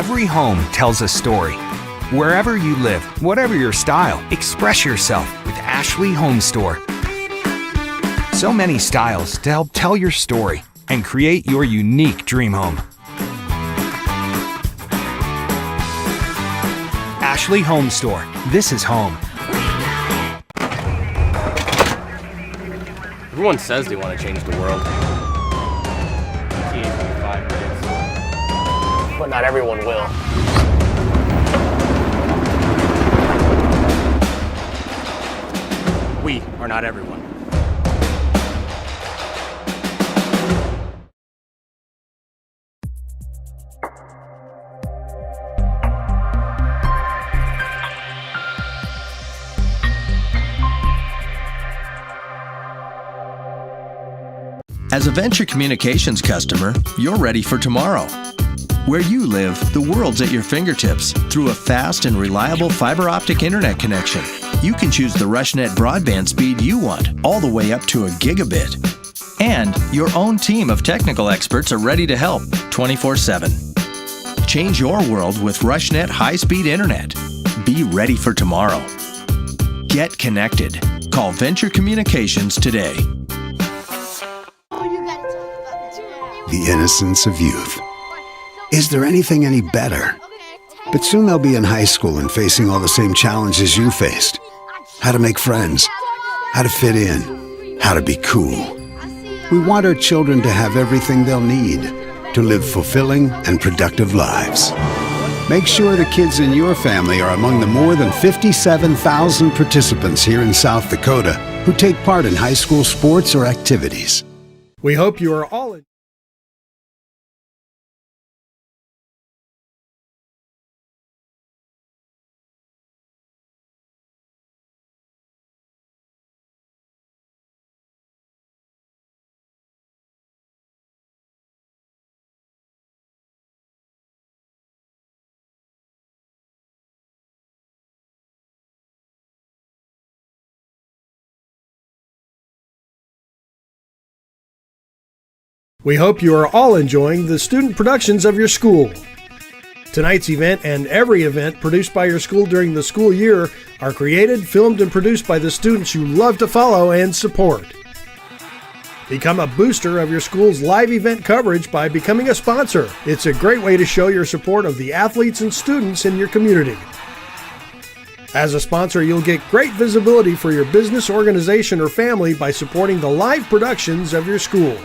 Every home tells a story. Wherever you live, whatever your style, express yourself with Ashley Home Store. So many styles to help tell your story and create your unique dream home. Ashley Home Store. This is home. Everyone says they want to change the world. But not everyone will. We are not everyone. As a Venture Communications customer, you're ready for tomorrow. Where you live, the world's at your fingertips through a fast and reliable fiber optic internet connection. You can choose the RushNet broadband speed you want, all the way up to a gigabit. And your own team of technical experts are ready to help 24/7. Change your world with RushNet high-speed internet. Be ready for tomorrow. Get connected. Call Venture Communications today. The innocence of youth. Is there anything any better? But soon they'll be in high school and facing all the same challenges you faced. How to make friends, how to fit in, how to be cool. We want our children to have everything they'll need to live fulfilling and productive lives. Make sure the kids in your family are among the more than 57,000 participants here in South Dakota who take part in high school sports or activities. We hope you are all in. We hope you are all enjoying the student productions of your school. Tonight's event and every event produced by your school during the school year are created, filmed, and produced by the students you love to follow and support. Become a booster of your school's live event coverage by becoming a sponsor. It's a great way to show your support of the athletes and students in your community. As a sponsor, you'll get great visibility for your business, organization, or family by supporting the live productions of your school.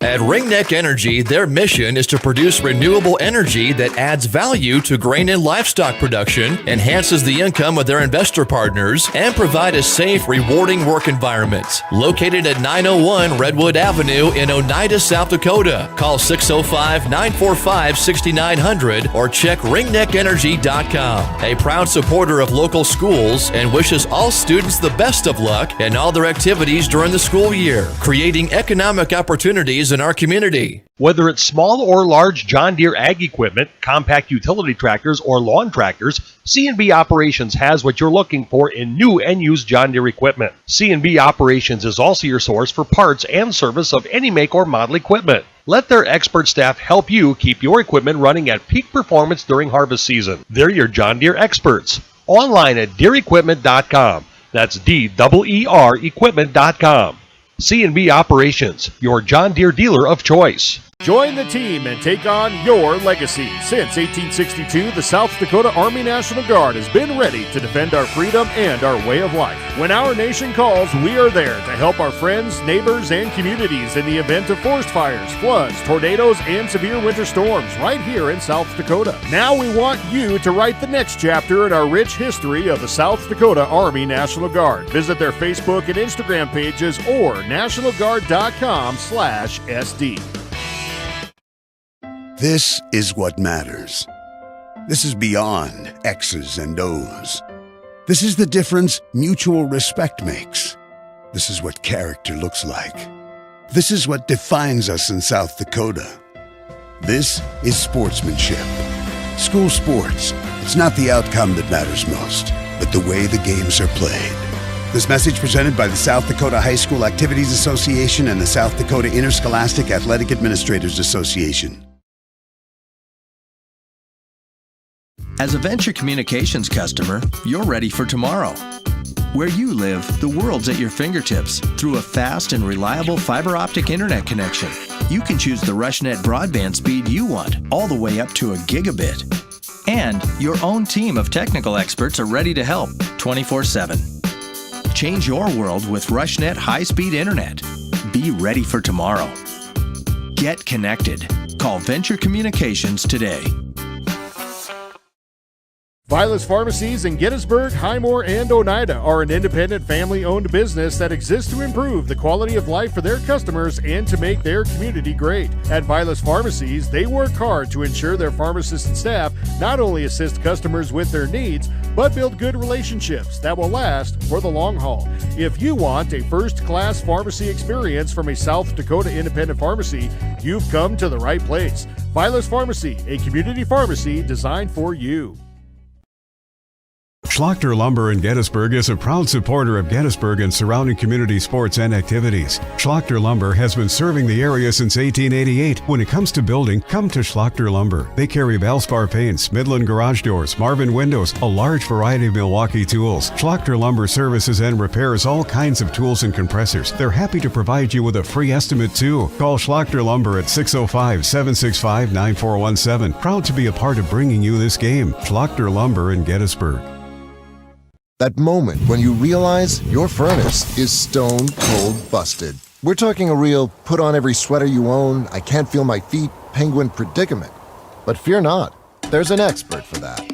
At Ringneck Energy, their mission is to produce renewable energy that adds value to grain and livestock production, enhances the income of their investor partners, and provide a safe, rewarding work environment. Located at 901 Redwood Avenue in Oneida, South Dakota. Call 605-945-6900 or check ringneckenergy.com. A proud supporter of local schools and wishes all students the best of luck in all their activities during the school year, creating economic opportunities in our community. Whether it's small or large John Deere ag equipment, compact utility tractors, or lawn tractors, C&B Operations has what you're looking for in new and used John Deere equipment. C&B Operations is also your source for parts and service of any make or model equipment. Let their expert staff help you keep your equipment running at peak performance during harvest season. They're your John Deere experts. Online at DeereEquipment.com. That's DEER equipment.com. C&B Operations, your John Deere dealer of choice. Join the team and take on your legacy. Since 1862, the South Dakota Army National Guard has been ready to defend our freedom and our way of life. When our nation calls, we are there to help our friends, neighbors, and communities in the event of forest fires, floods, tornadoes, and severe winter storms right here in South Dakota. Now we want you to write the next chapter in our rich history of the South Dakota Army National Guard. Visit their Facebook and Instagram pages or nationalguard.com/SD. This is what matters. This is beyond X's and O's. This is the difference mutual respect makes. This is what character looks like. This is what defines us in South Dakota. This is sportsmanship. School sports. It's not the outcome that matters most, but the way the games are played. This message presented by the South Dakota High School Activities Association and the South Dakota Interscholastic Athletic Administrators Association. As a Venture Communications customer, you're ready for tomorrow. Where you live, the world's at your fingertips through a fast and reliable fiber optic internet connection. You can choose the RushNet broadband speed you want, all the way up to a gigabit. And your own team of technical experts are ready to help 24/7. Change your world with RushNet high-speed internet. Be ready for tomorrow. Get connected. Call Venture Communications today. Vilas Pharmacies in Gettysburg, Highmore, and Oneida are an independent family-owned business that exists to improve the quality of life for their customers and to make their community great. At Vilas Pharmacies, they work hard to ensure their pharmacists and staff not only assist customers with their needs, but build good relationships that will last for the long haul. If you want a first-class pharmacy experience from a South Dakota independent pharmacy, you've come to the right place. Vilas Pharmacy, a community pharmacy designed for you. Schlachter Lumber in Gettysburg is a proud supporter of Gettysburg and surrounding community sports and activities. Schlachter Lumber has been serving the area since 1888. When it comes to building, come to Schlachter Lumber. They carry Valspar paints, Midland garage doors, Marvin windows, a large variety of Milwaukee tools. Schlachter Lumber services and repairs all kinds of tools and compressors. They're happy to provide you with a free estimate too. Call Schlachter Lumber at 605-765-9417. Proud to be a part of bringing you this game. Schlachter Lumber in Gettysburg. That moment when you realize your furnace is stone cold busted. We're talking a real put on every sweater you own, I can't feel my feet, penguin predicament. But fear not, there's an expert for that.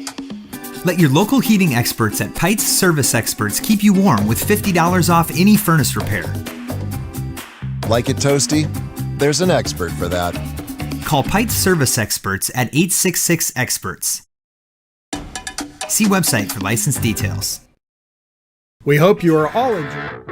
Let your local heating experts at Pites Service Experts keep you warm with $50 off any furnace repair. Like it toasty? There's an expert for that. Call Pites Service Experts at 866-EXPERTS. See website for license details. We hope you are all enjoying.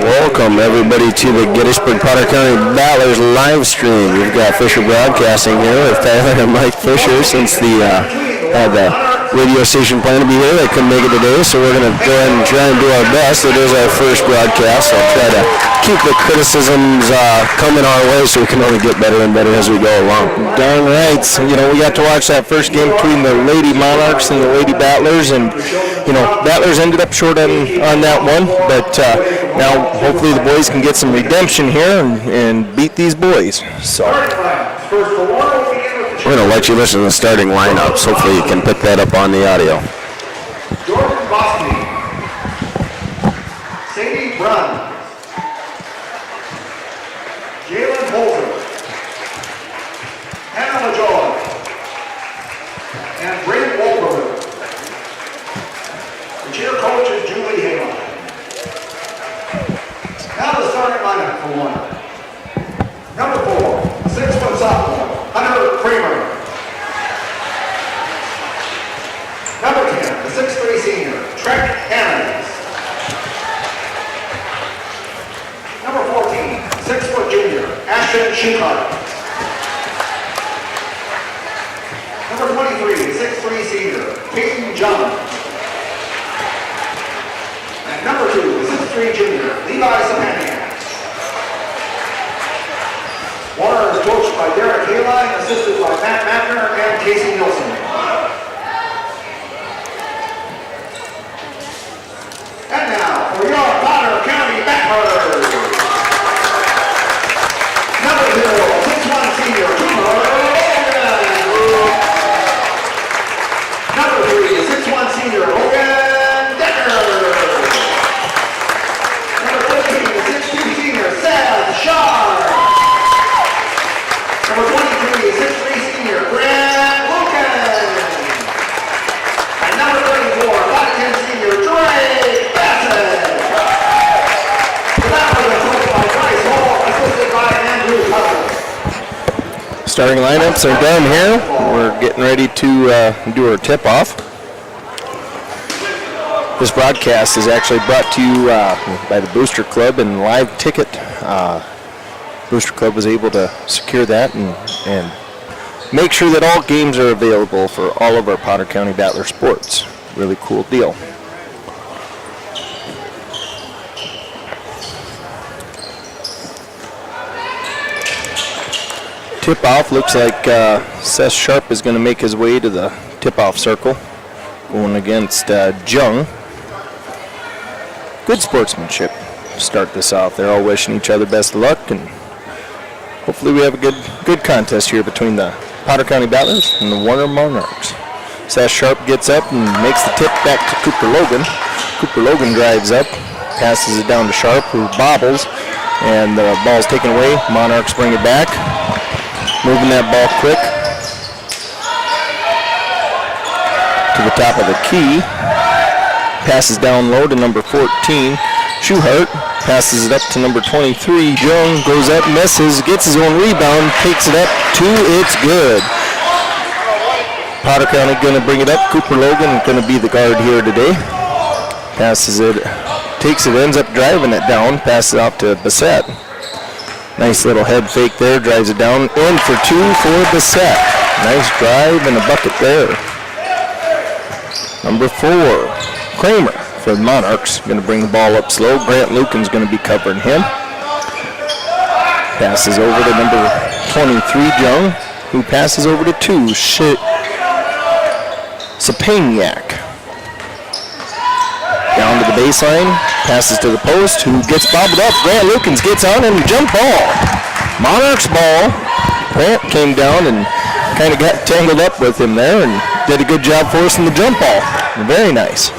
Welcome everybody to the Gettysburg Potter County Battlers live stream. We've got Fisher Broadcasting here with Tyler and Mike Fisher since the radio station planned to be here. They couldn't make it today, so we're going to go ahead and try and do our best. It is our first broadcast, so I'll try to keep the criticisms coming our way so we can only get better and better as we go along. Darn right. So, we got to watch that first game between the Lady Monarchs and the Lady Battlers, and Battlers ended up short on that one, but now hopefully the boys can get some redemption here and beat these boys. So we're going to let you listen to the starting lineups. Hopefully you can pick that up on the audio. Jordan Bosky, Sadie Brunn, Jalen Holder, Hannah LaJoy, and Brayden Wolverine. The cheer coach is Julie Hale. Now the starting lineup for one. Number 4, 6-foot sophomore, Hunter Kramer. Number 10, the 6'3" senior, Trek Hannons. Number 14, 6-foot junior, Ashton Schuchart. Number 23, 6'3" senior, Peyton Jones. And number 2, the 6'3" junior, Levi Sapaniak. Warner is coached by Derek Haline, assisted by Matt Mattner and Casey Nielsen. And now, for your Potter County Battlers. Number 0, 6'1" senior, Cooper Logan. Number 3, 6'1" senior, Logan. Starting lineups are done here. We're getting ready to do our tip-off. This broadcast is actually brought to you by the Booster Club and Live Ticket. Booster Club was able to secure that and make sure that all games are available for all of our Potter County Battler sports. Really cool deal. Tip-off looks like Seth Sharp is going to make his way to the tip-off circle, going against Jung. Good sportsmanship to start this off. They're all wishing each other best of luck, and hopefully we have a good contest here between the Potter County Battlers and the Warner Monarchs. Seth Sharp gets up and makes the tip back to Cooper Logan. Cooper Logan drives up, passes it down to Sharp, who bobbles, and the ball's taken away. Monarchs bring it back, moving that ball quick to the top of the key. Passes down low to number 14. Schuhart passes it up to number 23. Jung goes up, misses, gets his own rebound, takes it up, it's good. Potter County going to bring it up. Cooper Logan going to be the guard here today. Passes it, takes it, ends up driving it down, passes it off to Bassett. Nice little head fake there, drives it down, in for two for Bassett. Nice drive and a bucket there. Number 4. Kramer for the Monarchs, going to bring the ball up slow. Grant Lucan's going to be covering him. Passes over to number 23, Jung, who passes over to 2, Sapaniak. Down to the baseline, passes to the post, who gets bobbled up. Grant Lucans gets on and jump ball. Monarchs ball. Grant came down and kind of got tangled up with him there and did a good job forcing the jump ball. Very nice.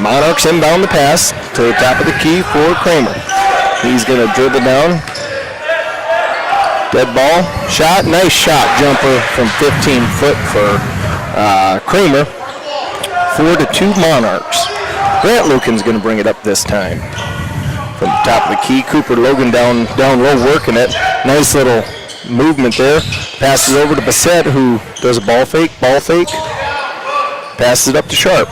Monarchs inbound the pass to the top of the key for Kramer. He's going to dribble down. Dead ball. Shot. Nice shot. Jumper from 15 foot for Kramer. 4-2 Monarchs. Grant Lucan's going to bring it up this time. From the top of the key, Cooper Logan down low working it. Nice little movement there. Passes over to Bassett, who does a ball fake. Passes it up to Sharp.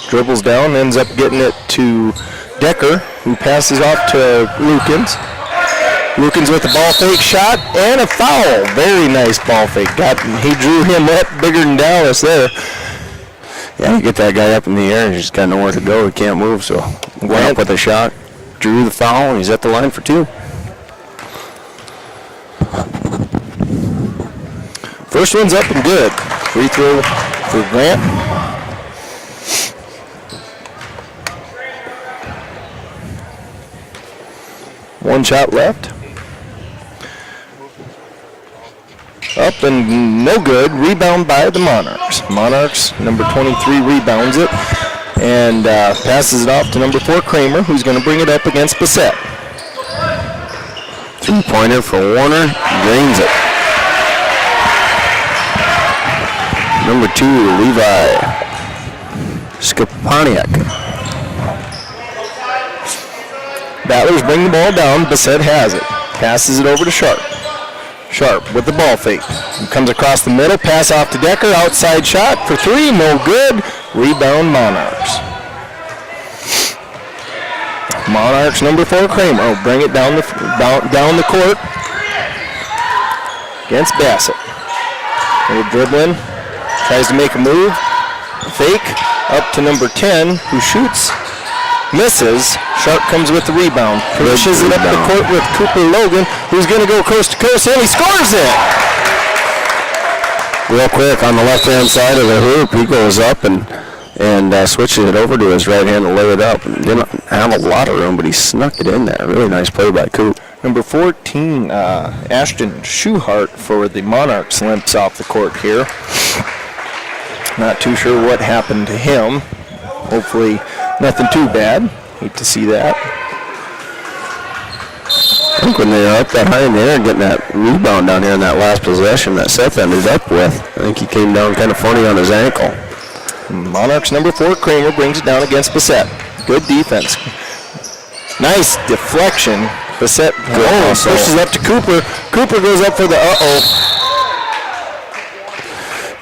Dribbles down, ends up getting it to Decker, who passes off to Lukens. Lukens with the ball fake shot and a foul. Very nice ball fake. He drew him up bigger than Dallas there. Yeah, you get that guy up in the air and he's just got nowhere to go. He can't move, so went up with a shot, drew the foul, and he's at the line for 2. First one's up and good. Free throw for Grant. One shot left. Up and no good. Rebound by the Monarchs. Monarchs, number 23, rebounds it and passes it off to number 4, Kramer, who's going to bring it up against Bassett. 3-pointer for Warner. Drains it. Number 2, Levi Skopaniak. Battlers bring the ball down. Bassett has it. Passes it over to Sharp. Sharp with the ball fake. He comes across the middle. Pass off to Decker. Outside shot for 3. No good. Rebound Monarchs. Monarchs number 4, Kramer. Bring it down the court against Bassett. Little dribbling. Tries to make a move. Fake up to number 10, who shoots. Misses. Sharp comes with the rebound. Pushes it up the court with Cooper Logan, who's going to go coast to coast, and he scores it! Real quick on the left-hand side of the hoop, he goes up and switches it over to his right hand to lay it up. Didn't have a lot of room, but he snuck it in there. Really nice play by Coop. Number 14, Ashton Schuhart for the Monarchs limps off the court here. Not too sure what happened to him. Hopefully nothing too bad. Hate to see that. I think when they were up that high in the air getting that rebound down here in that last possession that Seth ended up with, I think he came down kind of funny on his ankle. Monarchs number 4, Kramer, brings it down against Bassett. Good defense. Nice deflection. Bassett pushes up to Cooper. Cooper goes up for the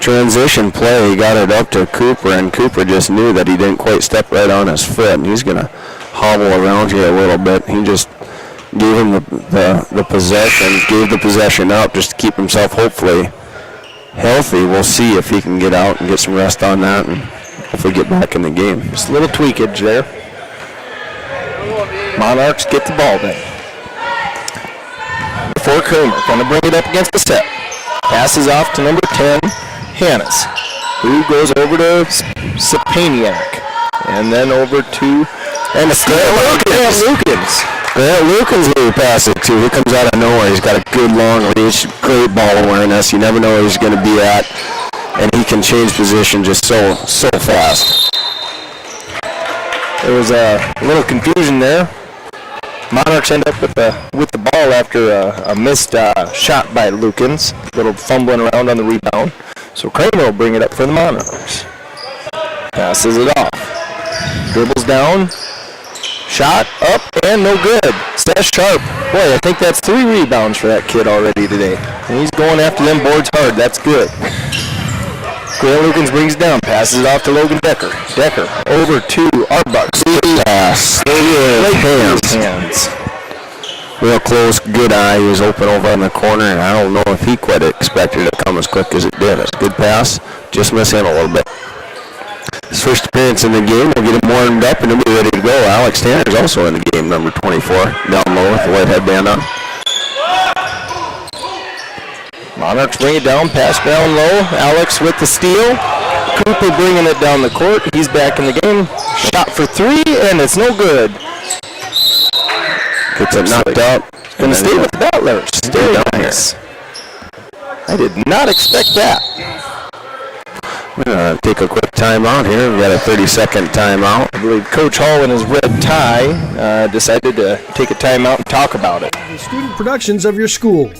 transition play. He got it up to Cooper, and Cooper just knew that he didn't quite step right on his foot, and he's going to hobble around here a little bit. He just gave him the possession, gave the possession up just to keep himself hopefully healthy. We'll see if he can get out and get some rest on that and hopefully get back in the game. Just a little tweakage there. Monarchs get the ball then. For Kramer, going to bring it up against the set. Passes off to number 10, Hannes, who goes over to Sapaniak, and then over to Grant Lukens. Grant Lukens who he passes it to. He comes out of nowhere. He's got a good long reach, great ball awareness. You never know where he's going to be at, and he can change position just so fast. There was a little confusion there. Monarchs end up with the ball after a missed shot by Lukens. A little fumbling around on the rebound. So Kramer will bring it up for the Monarchs. Passes it off. Dribbles down. Shot up and no good. Stash Sharp. Boy, I think that's 3 rebounds for that kid already today. And he's going after them boards hard. That's good. Grant Lukens brings it down, passes it off to Logan Decker. Decker over to Arbucks. Pass. Hands. Real close, good eye. He was open over in the corner, and I don't know if he quite expected it to come as quick as it did. It's a good pass, just miss him a little bit. His first appearance in the game, we'll get him warmed up and he'll be ready to go. Alex Tanner's also in the game, number 24, down low with the white headband on. Monarchs bring it down, pass down low. Alex with the steal. Cooper bringing it down the court. He's back in the game. Shot for 3, and it's no good. Gets it knocked out. Going to stay with the Battlers. Stay down nice. Here. I did not expect that. We're going to take a quick timeout here. We've got a 30-second timeout. I believe Coach Hall in his red tie decided to take a timeout and talk about it. The student productions of your school.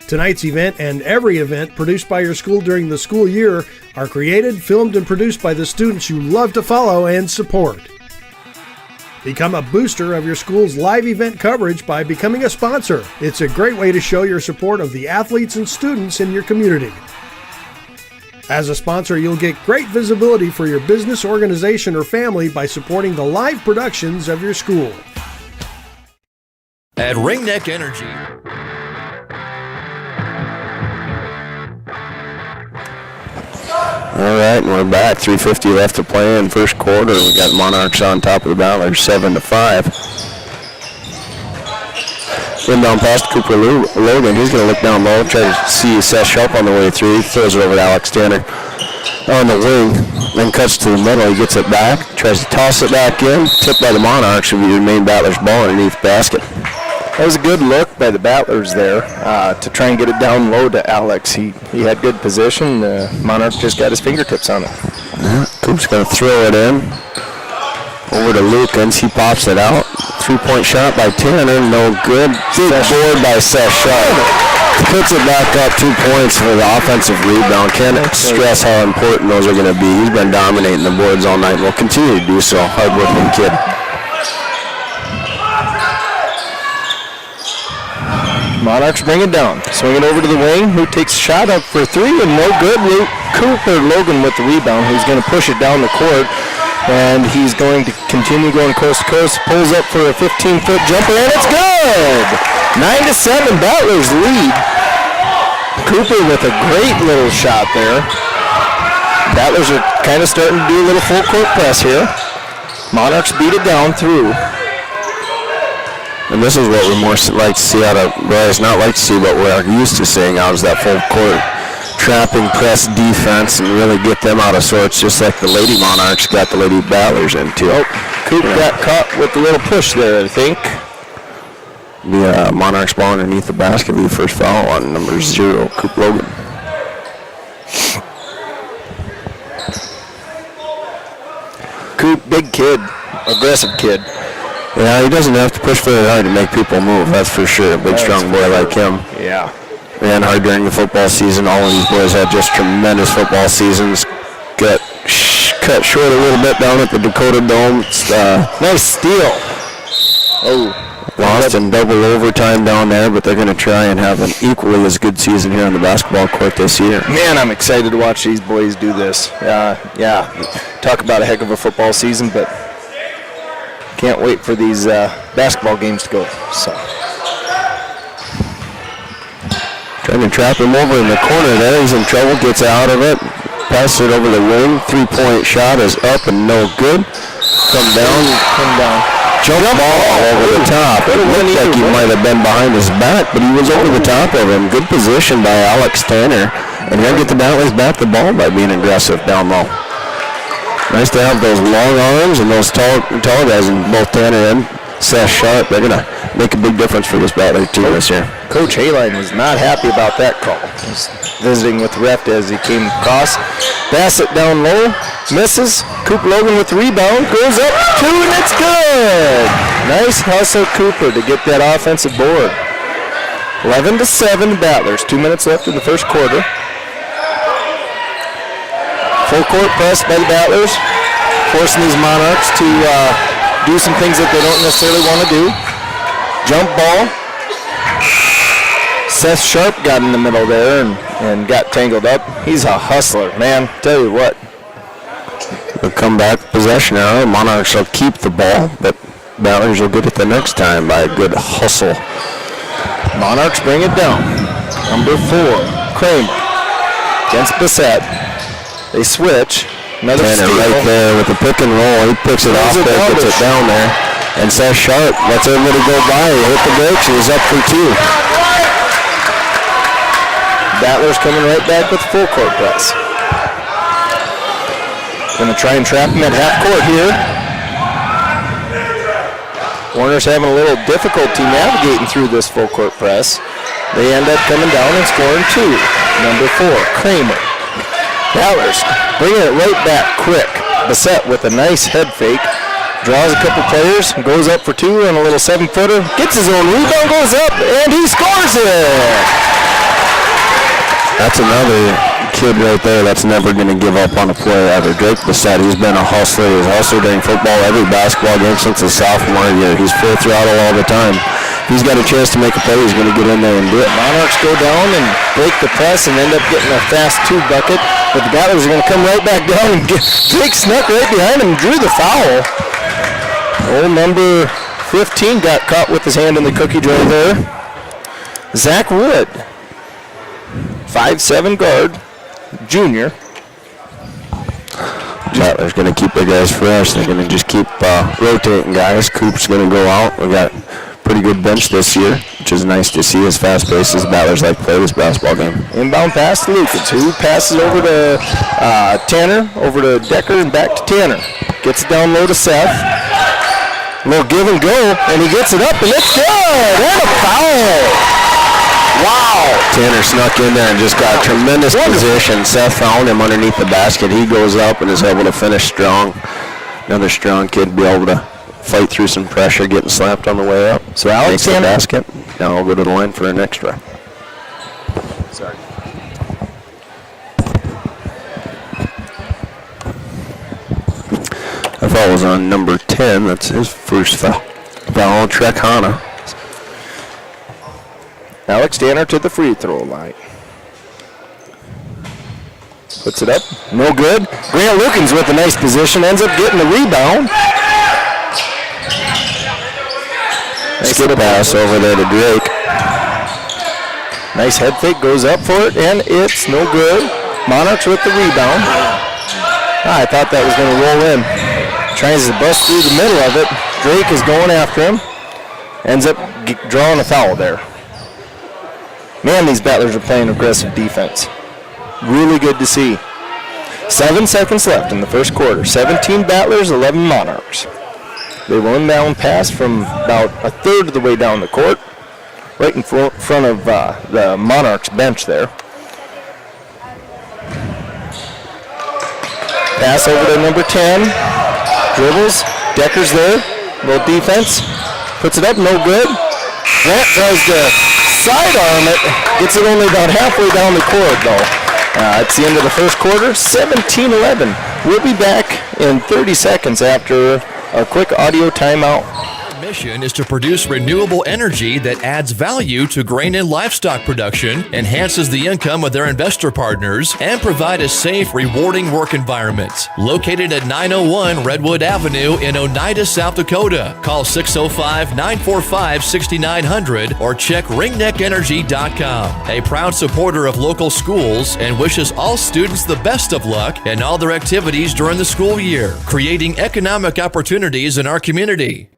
Tonight's event and every event produced by your school during the school year are created, filmed, and produced by the students you love to follow and support. Become a booster of your school's live event coverage by becoming a sponsor. It's a great way to show your support of the athletes and students in your community. As a sponsor, you'll get great visibility for your business, organization, or family by supporting the live productions of your school. At Ringneck Energy. All right, and we're back. 3:50 left to play in first quarter. We got Monarchs on top of the Battlers, 7-5. Inbound pass to Cooper Logan. He's going to look down low, try to see Seth Sharp on the way through. He throws it over to Alex Tanner on the wing, then cuts to the middle. He gets it back, tries to toss it back in. Tipped by the Monarchs, will be the main Battlers ball underneath the basket. That was a good look by the Battlers there to try and get it down low to Alex. He had good position. Monarch just got his fingertips on it. Yeah, Coop's going to throw it in. Over to Lukens. He pops it out. 3-point shot by Tanner. No good. Big board by Seth Sharp. Puts it back up 2 points for the offensive rebound. Can't stress how important those are going to be. He's been dominating the boards all night and will continue to do so. Hard-working kid. Monarchs bring it down. Swing it over to the wing, who takes a shot up for 3 and no good. Cooper Logan with the rebound, who's going to push it down the court. And he's going to continue going coast to coast. Pulls up for a 15-foot jumper, and it's good! 9-7, Battlers lead. Cooper with a great little shot there. Battlers are kind of starting to do a little full court press here. Monarchs beat it down through. And this is what we more like to see out of, well, it's not like to see, but we're used to seeing out is that full court trapping press defense and really get them out of sorts, just like the Lady Monarchs got the Lady Battlers into. Oh, Coop got caught with a little push there, I think. The Monarchs ball underneath the basket, the first foul on number 0, Coop Logan. Coop, big kid, aggressive kid. Yeah, he doesn't have to push very hard to make people move, that's for sure. A big, strong boy like him. Yeah. Ran hard during the football season. All of these boys had just tremendous football seasons. Got cut short a little bit down at the Dakota Dome. Nice steal. Lost in double overtime down there, but they're going to try and have an equally as good season here on the basketball court this year. Man, I'm excited to watch these boys do this. Yeah, talk about a heck of a football season, but can't wait for these basketball games to go. So, trying to trap him over in the corner there. He's in trouble, gets out of it, passes it over the wing. 3-point shot is up and no good. Come down. Jump ball over the top. It looked like he might have been behind his back, but he was over the top of him. Good position by Alex Tanner. And he'll get the Battlers back the ball by being aggressive down low. Nice to have those long arms and those tall guys in both Tanner and Seth Sharp. They're going to make a big difference for this Battler team this year. Coach Hayline was not happy about that call. He's visiting with the ref as he came across. Bassett down low, misses. Cooper Logan with the rebound, goes up 2, and it's good. Nice hustle, Cooper, to get that offensive board. 11-7 Battlers. 2 minutes left in the first quarter. Full court press by the Battlers, forcing these Monarchs to do some things that they don't necessarily want to do. Jump ball. Seth Sharp got in the middle there and got tangled up. He's a hustler, man. Tell you what. The comeback possession arrow. Monarchs will keep the ball, but Battlers will get it the next time by a good hustle. Monarchs bring it down. Number 4, Kramer against Bassett. They switch. Another Tanner steal. right there with the pick and roll. He picks it off there, gets it down there. And Seth Sharp lets everybody go by. He hit the brakes, and he's up for 2. Battlers coming right back with full court press. Going to try and trap him at half court here. Warner's having a little difficulty navigating through this full court press. They end up coming down and scoring 2. Number 4, Kramer. Battlers bringing it right back quick. Bassett with a nice head fake. Draws a couple players, goes up for 2 on a little 7-footer. Gets his own rebound, goes up, and he scores it! That's another kid right there that's never going to give up on a play ever. Drake Bassett, he's been a hustler. He's hustled during football every basketball game since his sophomore year. He's full throttle all the time. If he's got a chance to make a play, he's going to get in there and do it. Monarchs go down and break the press and end up getting a fast 2 bucket. But the Battlers are going to come right back down and Drake snuck right behind him and drew the foul. Old number 15 got caught with his hand in the cookie jar there. Zach Wood. 5'7" guard, junior. Battlers going to keep their guys fresh. They're going to just keep rotating guys. Coop's going to go out. We got pretty good bench this year, which is nice to see as fast paced as Battlers like to play this basketball game. Inbound pass to Lucas, who passes over to Tanner, over to Decker, and back to Tanner. Gets it down low to Seth. A little give and go, and he gets it up, and it's good! And a foul! Wow! Tanner snuck in there and just got tremendous position. Seth found him underneath the basket. He goes up and is able to finish strong. Another strong kid be able to fight through some pressure, getting slapped on the way up. So Alex Tanner basket. Now we'll go to the line for an extra. Sorry. That foul was on number 10. That's his first foul. Foul, Trek Hanna. Alex Tanner to the free throw line. Puts it up. No good. Grant Lukens with a nice position. Ends up getting the rebound. Skip pass over there to Drake. Nice head fake. Goes up for it, and it's no good. Monarchs with the rebound. I thought that was going to roll in. Tries to bust through the middle of it. Drake is going after him. Ends up drawing a foul there. Man, these Battlers are playing aggressive defense. Really good to see. 7 seconds left in the first quarter. 17 Battlers, 11 Monarchs. They will inbound pass from about a third of the way down the court, right in front of the Monarchs bench there. Pass over to number 10. Dribbles. Decker's there. Little defense. Puts it up, no good. Grant tries to sidearm it. Gets it only about halfway down the court, though. It's the end of the first quarter, 17-11. We'll be back in 30 seconds after a quick audio timeout. mission is to produce renewable energy that adds value to grain and livestock production, enhances the income of their investor partners, and provide a safe, rewarding work environment. Located at 901 Redwood Avenue in Oneida, South Dakota. Call 605-945-6900 or check ringneckenergy.com. A proud supporter of local schools and wishes all students the best of luck in all their activities during the school year, creating economic opportunities in our community.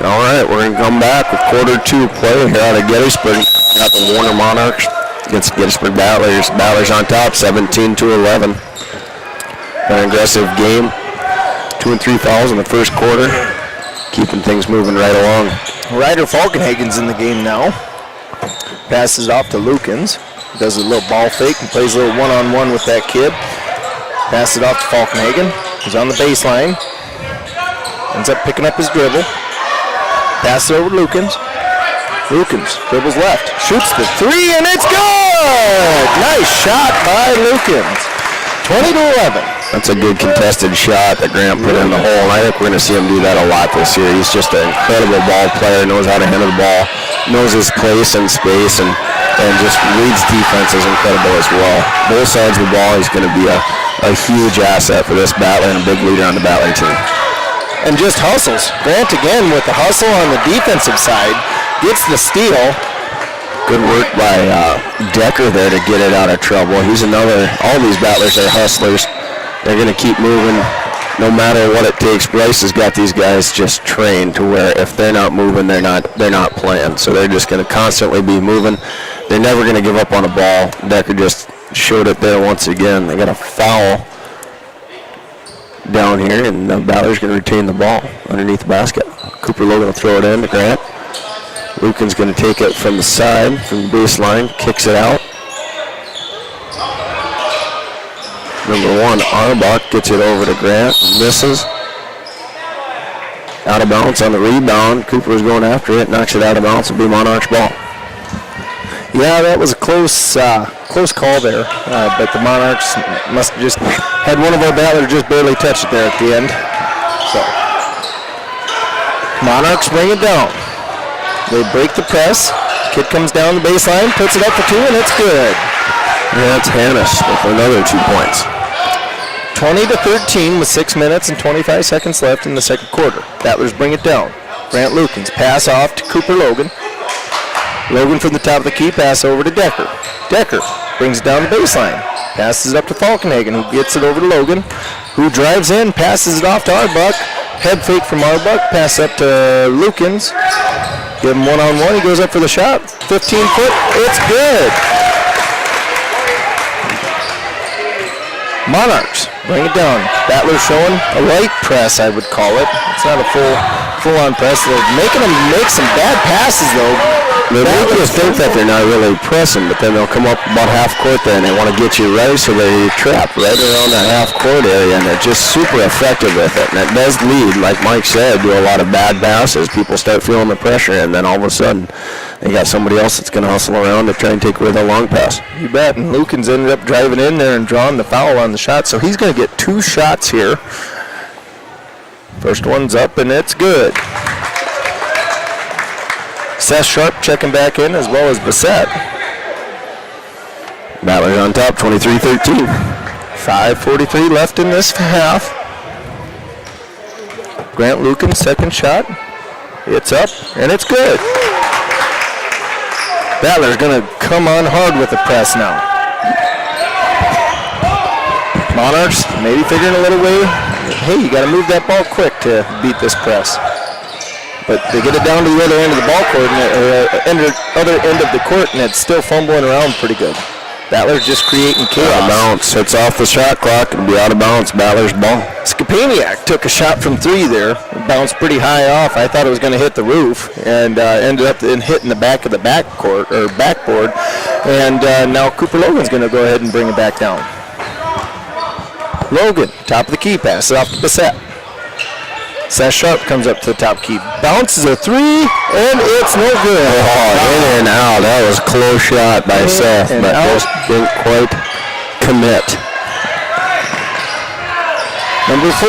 All right, we're going to come back with quarter two play here out of Gettysburg. Got the Warner Monarchs against Gettysburg Battlers. Battlers on top, 17-11. An aggressive game. 2 and 3 fouls in the first quarter, keeping things moving right along. Ryder Falkenhagen's in the game now. Passes it off to Lukens. Does a little ball fake and plays a little one-on-one with that kid. Passes it off to Falkenhagen. He's on the baseline. Ends up picking up his dribble. Pass it over to Lukens. Lukens dribbles left. Shoots the three, and it's good! Nice shot by Lukens. 20-11. That's a good contested shot that Grant put in the hole, and I think we're going to see him do that a lot this year. He's just an incredible ball player, knows how to handle the ball, knows his place in space, and just reads defense is incredible as well. Both sides of the ball, he's going to be a huge asset for this Battler and a big leader on the Battler team. And just hustles. Grant again with the hustle on the defensive side. Gets the steal. Good work by Decker there to get it out of trouble. He's another, all these Battlers are hustlers. They're going to keep moving no matter what it takes. Bryce has got these guys just trained to where if they're not moving, they're not playing. So they're just going to constantly be moving. They're never going to give up on a ball. Decker just showed it there once again. They got a foul down here, and the Battlers going to retain the ball underneath the basket. Cooper Logan will throw it in to Grant. Lucan's going to take it from the side, from the baseline, kicks it out. Number 1, Arbach gets it over to Grant, misses. Out of bounds on the rebound. Cooper's going after it, knocks it out of bounds. It'll be Monarchs ball. Yeah, that was a close call there, but the Monarchs must have just had one of our Battlers just barely touch it there at the end. So Monarchs bring it down. They break the press. Kid comes down the baseline, puts it up for 2, and it's good. Yeah, that's Hannes with another 2 points. 20-13 with 6 minutes and 25 seconds left in the second quarter. Battlers bring it down. Grant Lukens pass off to Cooper Logan. Logan from the top of the key, pass over to Decker. Decker brings it down the baseline. Passes it up to Falkenhagen, who gets it over to Logan, who drives in, passes it off to Arbach. Head fake from Arbach, pass up to Lukens. Give him one-on-one, he goes up for the shot. 15-foot, it's good. Monarchs bring it down. Battler showing a light press, I would call it. It's not a full-on press. They're making them make some bad passes, though. They make you think that they're not really pressing, but then they'll come up about half court there and they want to get you ready, so they're trapped right around that half court area, and they're just super effective with it. And it does lead, like Mike said, to a lot of bad passes. People start feeling the pressure, and then all of a sudden they got somebody else that's going to hustle around to try and take away the long pass. You bet. And Lukens ended up driving in there and drawing the foul on the shot, so he's going to get 2 shots here. First one's up, and it's good. Seth Sharp checking back in, as well as Bissett. Battlers on top, 23-13. 5:43 left in this half. Grant Lukens, second shot. It's up, and it's good. Battler's going to come on hard with the press now. Monarchs maybe figuring a little way. Hey, you got to move that ball quick to beat this press. But they get it down to the other end of the ball court, other end of the court, and it's still fumbling around pretty good. Battlers just creating chaos. Out of bounds. Hits off the shot clock and be out of bounds. Battlers ball. Skapaniak took a shot from 3 there. It bounced pretty high off. I thought it was going to hit the roof, and ended up hitting the back of the backboard. And now Cooper Logan's going to go ahead and bring it back down. Logan, top of the key, passes off to Bissett. Seth Sharp comes up to the top key, bounces a 3, and it's no good. In and out. That was a close shot by Seth, but just didn't quite commit. Number 4.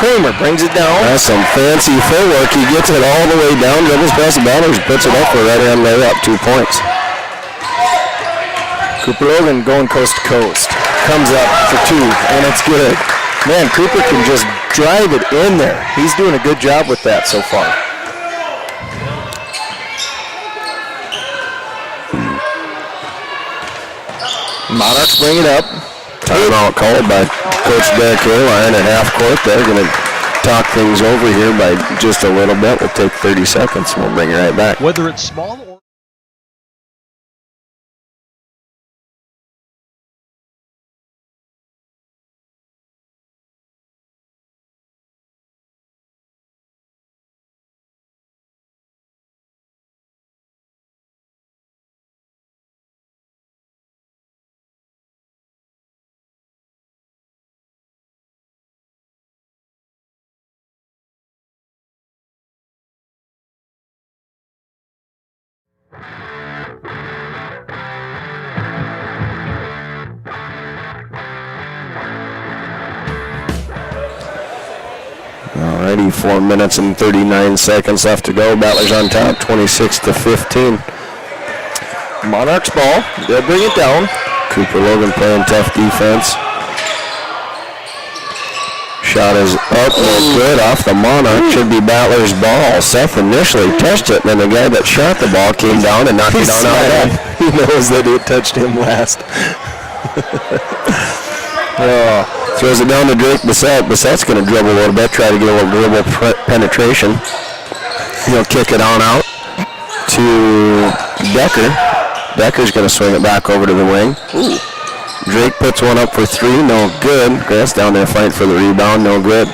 Kramer brings it down. That's some fancy footwork. He gets it all the way down, dribbles past the Battlers, puts it up for a right-hand layup, 2 points. Cooper Logan going coast to coast. Comes up for 2, and it's good. Man, Cooper can just drive it in there. He's doing a good job with that so far. Monarchs bring it up. Timeout called by Coach Derek Caroline at half court. They're going to talk things over here by just a little bit. We'll take 30 seconds and we'll bring it right back. Whether it's small or... Alrighty, 4 minutes and 39 seconds left to go. Battlers on top, 26-15. Monarchs ball. They'll bring it down. Cooper Logan playing tough defense. Shot is up, no good, off the Monarch. Should be Battlers' ball. Seth initially touched it, and then the guy that shot the ball came down and knocked it down out of it. He knows that it touched him last. Throws it down to Drake Bissett. Bissett's going to dribble a little bit, try to get a little dribble penetration. He'll kick it on out to Decker. Decker's going to swing it back over to the wing. Ooh. Drake puts one up for 3, no good. Grant's down there fighting for the rebound, no good.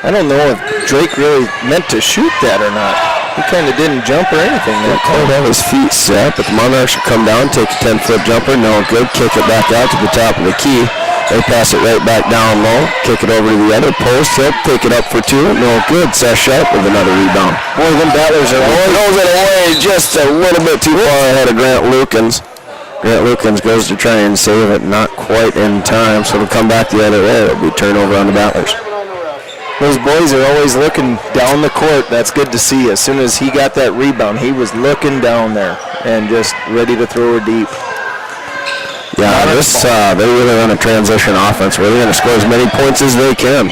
I don't know if Drake really meant to shoot that or not. He kind of didn't jump or anything. He could have his feet set, but the Monarchs will come down, take a 10-foot jumper, no good. Kick it back out to the top of the key. They pass it right back down low, kick it over to the other post, take it up for 2, no good. Seth Sharp with another rebound. Boy, them Battlers are throws it away just a little bit too far ahead of Grant Lukens. Grant Lukens goes to try and save it, not quite in time, so it'll come back the other way. It'll be turnover on the Battlers. Those boys are always looking down the court. That's good to see. As soon as he got that rebound, he was looking down there and just ready to throw her deep. Yeah, they really run a transition offense where they're going to score as many points as they can.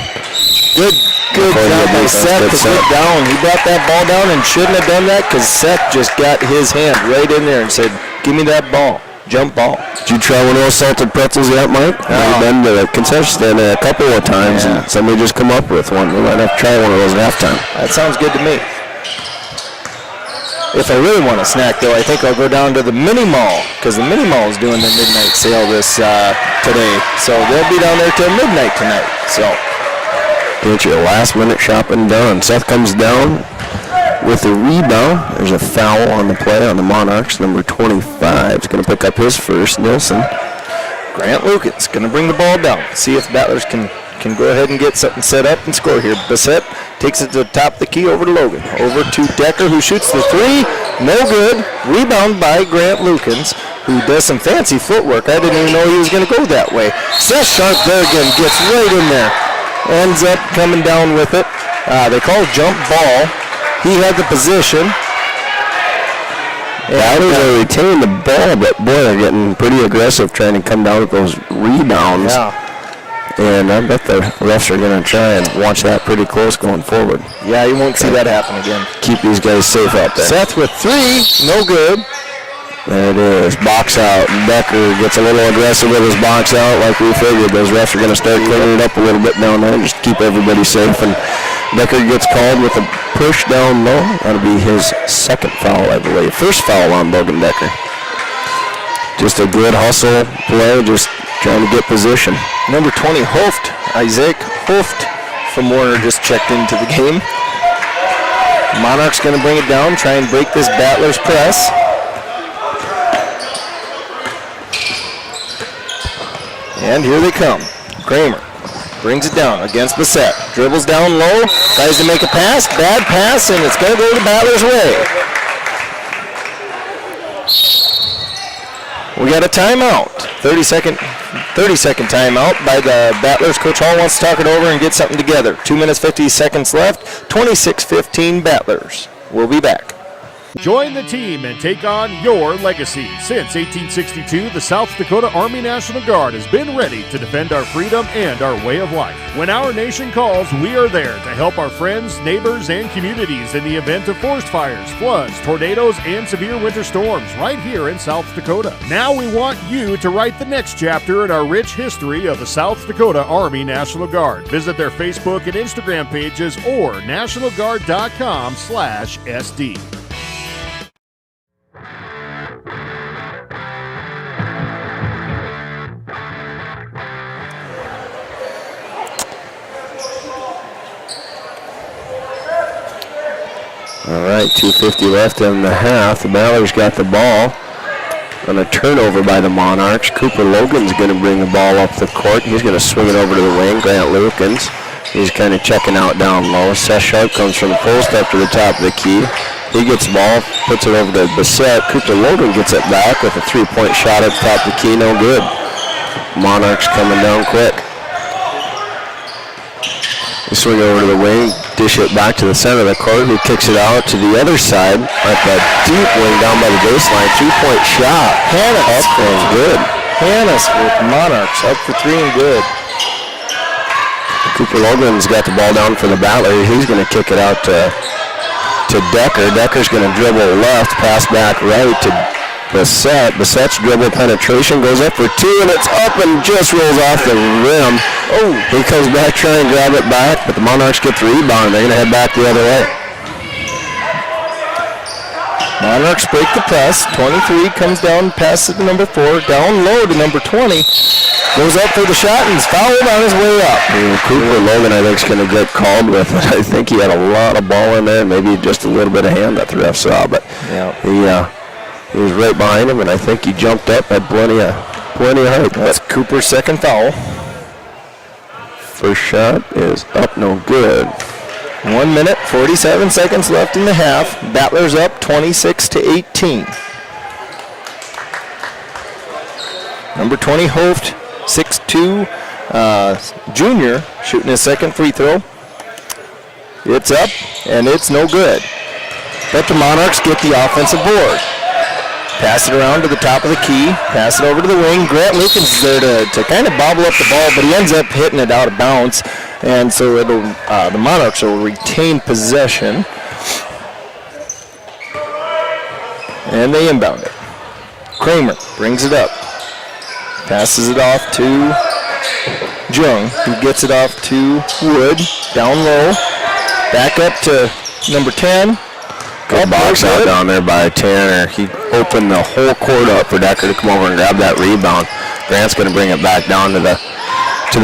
Good job by Seth to get down. He brought that ball down and shouldn't have done that because Seth just got his hand right in there and said, give me that ball. Jump ball. Did you try one of those salted pretzels yet, Mike? I've been to the concession stand a couple of times, and somebody just come up with one. We might have to try one of those at halftime. That sounds good to me. If I really want a snack, though, I think I'll go down to the Mini Mall, because the Mini Mall is doing their midnight sale today. So they'll be down there till midnight tonight. So get your last-minute shopping done. Seth comes down with the rebound. There's a foul on the play on the Monarchs. Number 25 is going to pick up his first. Nilsson. Grant Lukens going to bring the ball down. See if Battlers can go ahead and get something set up and score here. Bissett takes it to the top of the key over to Logan. Over to Decker, who shoots the 3. No good. Rebound by Grant Lukens, who does some fancy footwork. I didn't even know he was going to go that way. Seth Sharp there again, gets right in there. Ends up coming down with it. They call it jump ball. He had the position. Battlers are retaining the ball, but boy, they're getting pretty aggressive trying to come down with those rebounds. Yeah. And I bet the refs are going to try and watch that pretty close going forward. Yeah, you won't see that happen again. Keep these guys safe out there. Seth with 3, no good. There it is, box out. Becker gets a little aggressive with his box out like we figured. Those refs are going to start cleaning it up a little bit down there just to keep everybody safe. And Decker gets called with a push down low. That'll be his second foul, I believe. First foul on Logan Decker. Just a good hustle play, just trying to get position. Number 20, Hoft, Isaac Hoft from Warner just checked into the game. Monarchs going to bring it down, try and break this Battlers press. And here they come. Kramer brings it down against Bassett. Dribbles down low, tries to make a pass. Bad pass, and it's going to go the Battlers' way. We got a timeout. 30-second timeout by the Battlers. Coach Hall wants to talk it over and get something together. 2 minutes, 50 seconds left. 26-15 Battlers. We'll be back. Join the team and take on your legacy. Since 1862, the South Dakota Army National Guard has been ready to defend our freedom and our way of life. When our nation calls, we are there to help our friends, neighbors, and communities in the event of forest fires, floods, tornadoes, and severe winter storms right here in South Dakota. Now we want you to write the next chapter in our rich history of the South Dakota Army National Guard. Visit their Facebook and Instagram pages or nationalguard.com/SD. All right, 2:50 left in the half. The Battlers got the ball on a turnover by the Monarchs. Cooper Logan's going to bring the ball up the court. He's going to swing it over to the wing. Grant Lukens, he's kind of checking out down low. Seth Sharp comes from the post up to the top of the key. He gets the ball, puts it over to Bassett. Cooper Logan gets it back with a three-point shot at the top of the key. No good. Monarchs coming down quick. They swing over to the wing, dish it back to the center of the court. He kicks it out to the other side at the deep wing down by the baseline. Three-point shot. Hannes. Up and good. Hannes with Monarchs up for three and good. Cooper Logan's got the ball down for the Battler. He's going to kick it out to Decker. Decker's going to dribble left, pass back right to Bassett. Bassett's dribble penetration goes up for two, and it's up and just rolls off the rim. Oh, he comes back, try and grab it back, but the Monarchs get the rebound. They're going to head back the other way. Monarchs break the press. 23 comes down, passes to number 4, down low to number 20. Goes up for the shot and is fouled on his way up. Cooper Logan, I think, is going to get called with it. I think he had a lot of ball in there, maybe just a little bit of hand that the ref saw, but he was right behind him, and I think he jumped up, had plenty of height. That's Cooper's second foul. First shot is up, no good. 1 minute, 47 seconds left in the half. Battlers up 26-18. Number 20, Hoft, 6'2", junior, shooting his second free throw. It's up, and it's no good. But the Monarchs get the offensive board. Pass it around to the top of the key. Pass it over to the wing. Grant Lukens is there to kind of bobble up the ball, but he ends up hitting it out of bounds. And so the Monarchs will retain possession. And they inbound it. Kramer brings it up. Passes it off to Jung, who gets it off to Wood. Down low. Back up to number 10. Good box out down there by Tanner. He opened the whole court up for Decker to come over and grab that rebound. Grant's going to bring it back down to the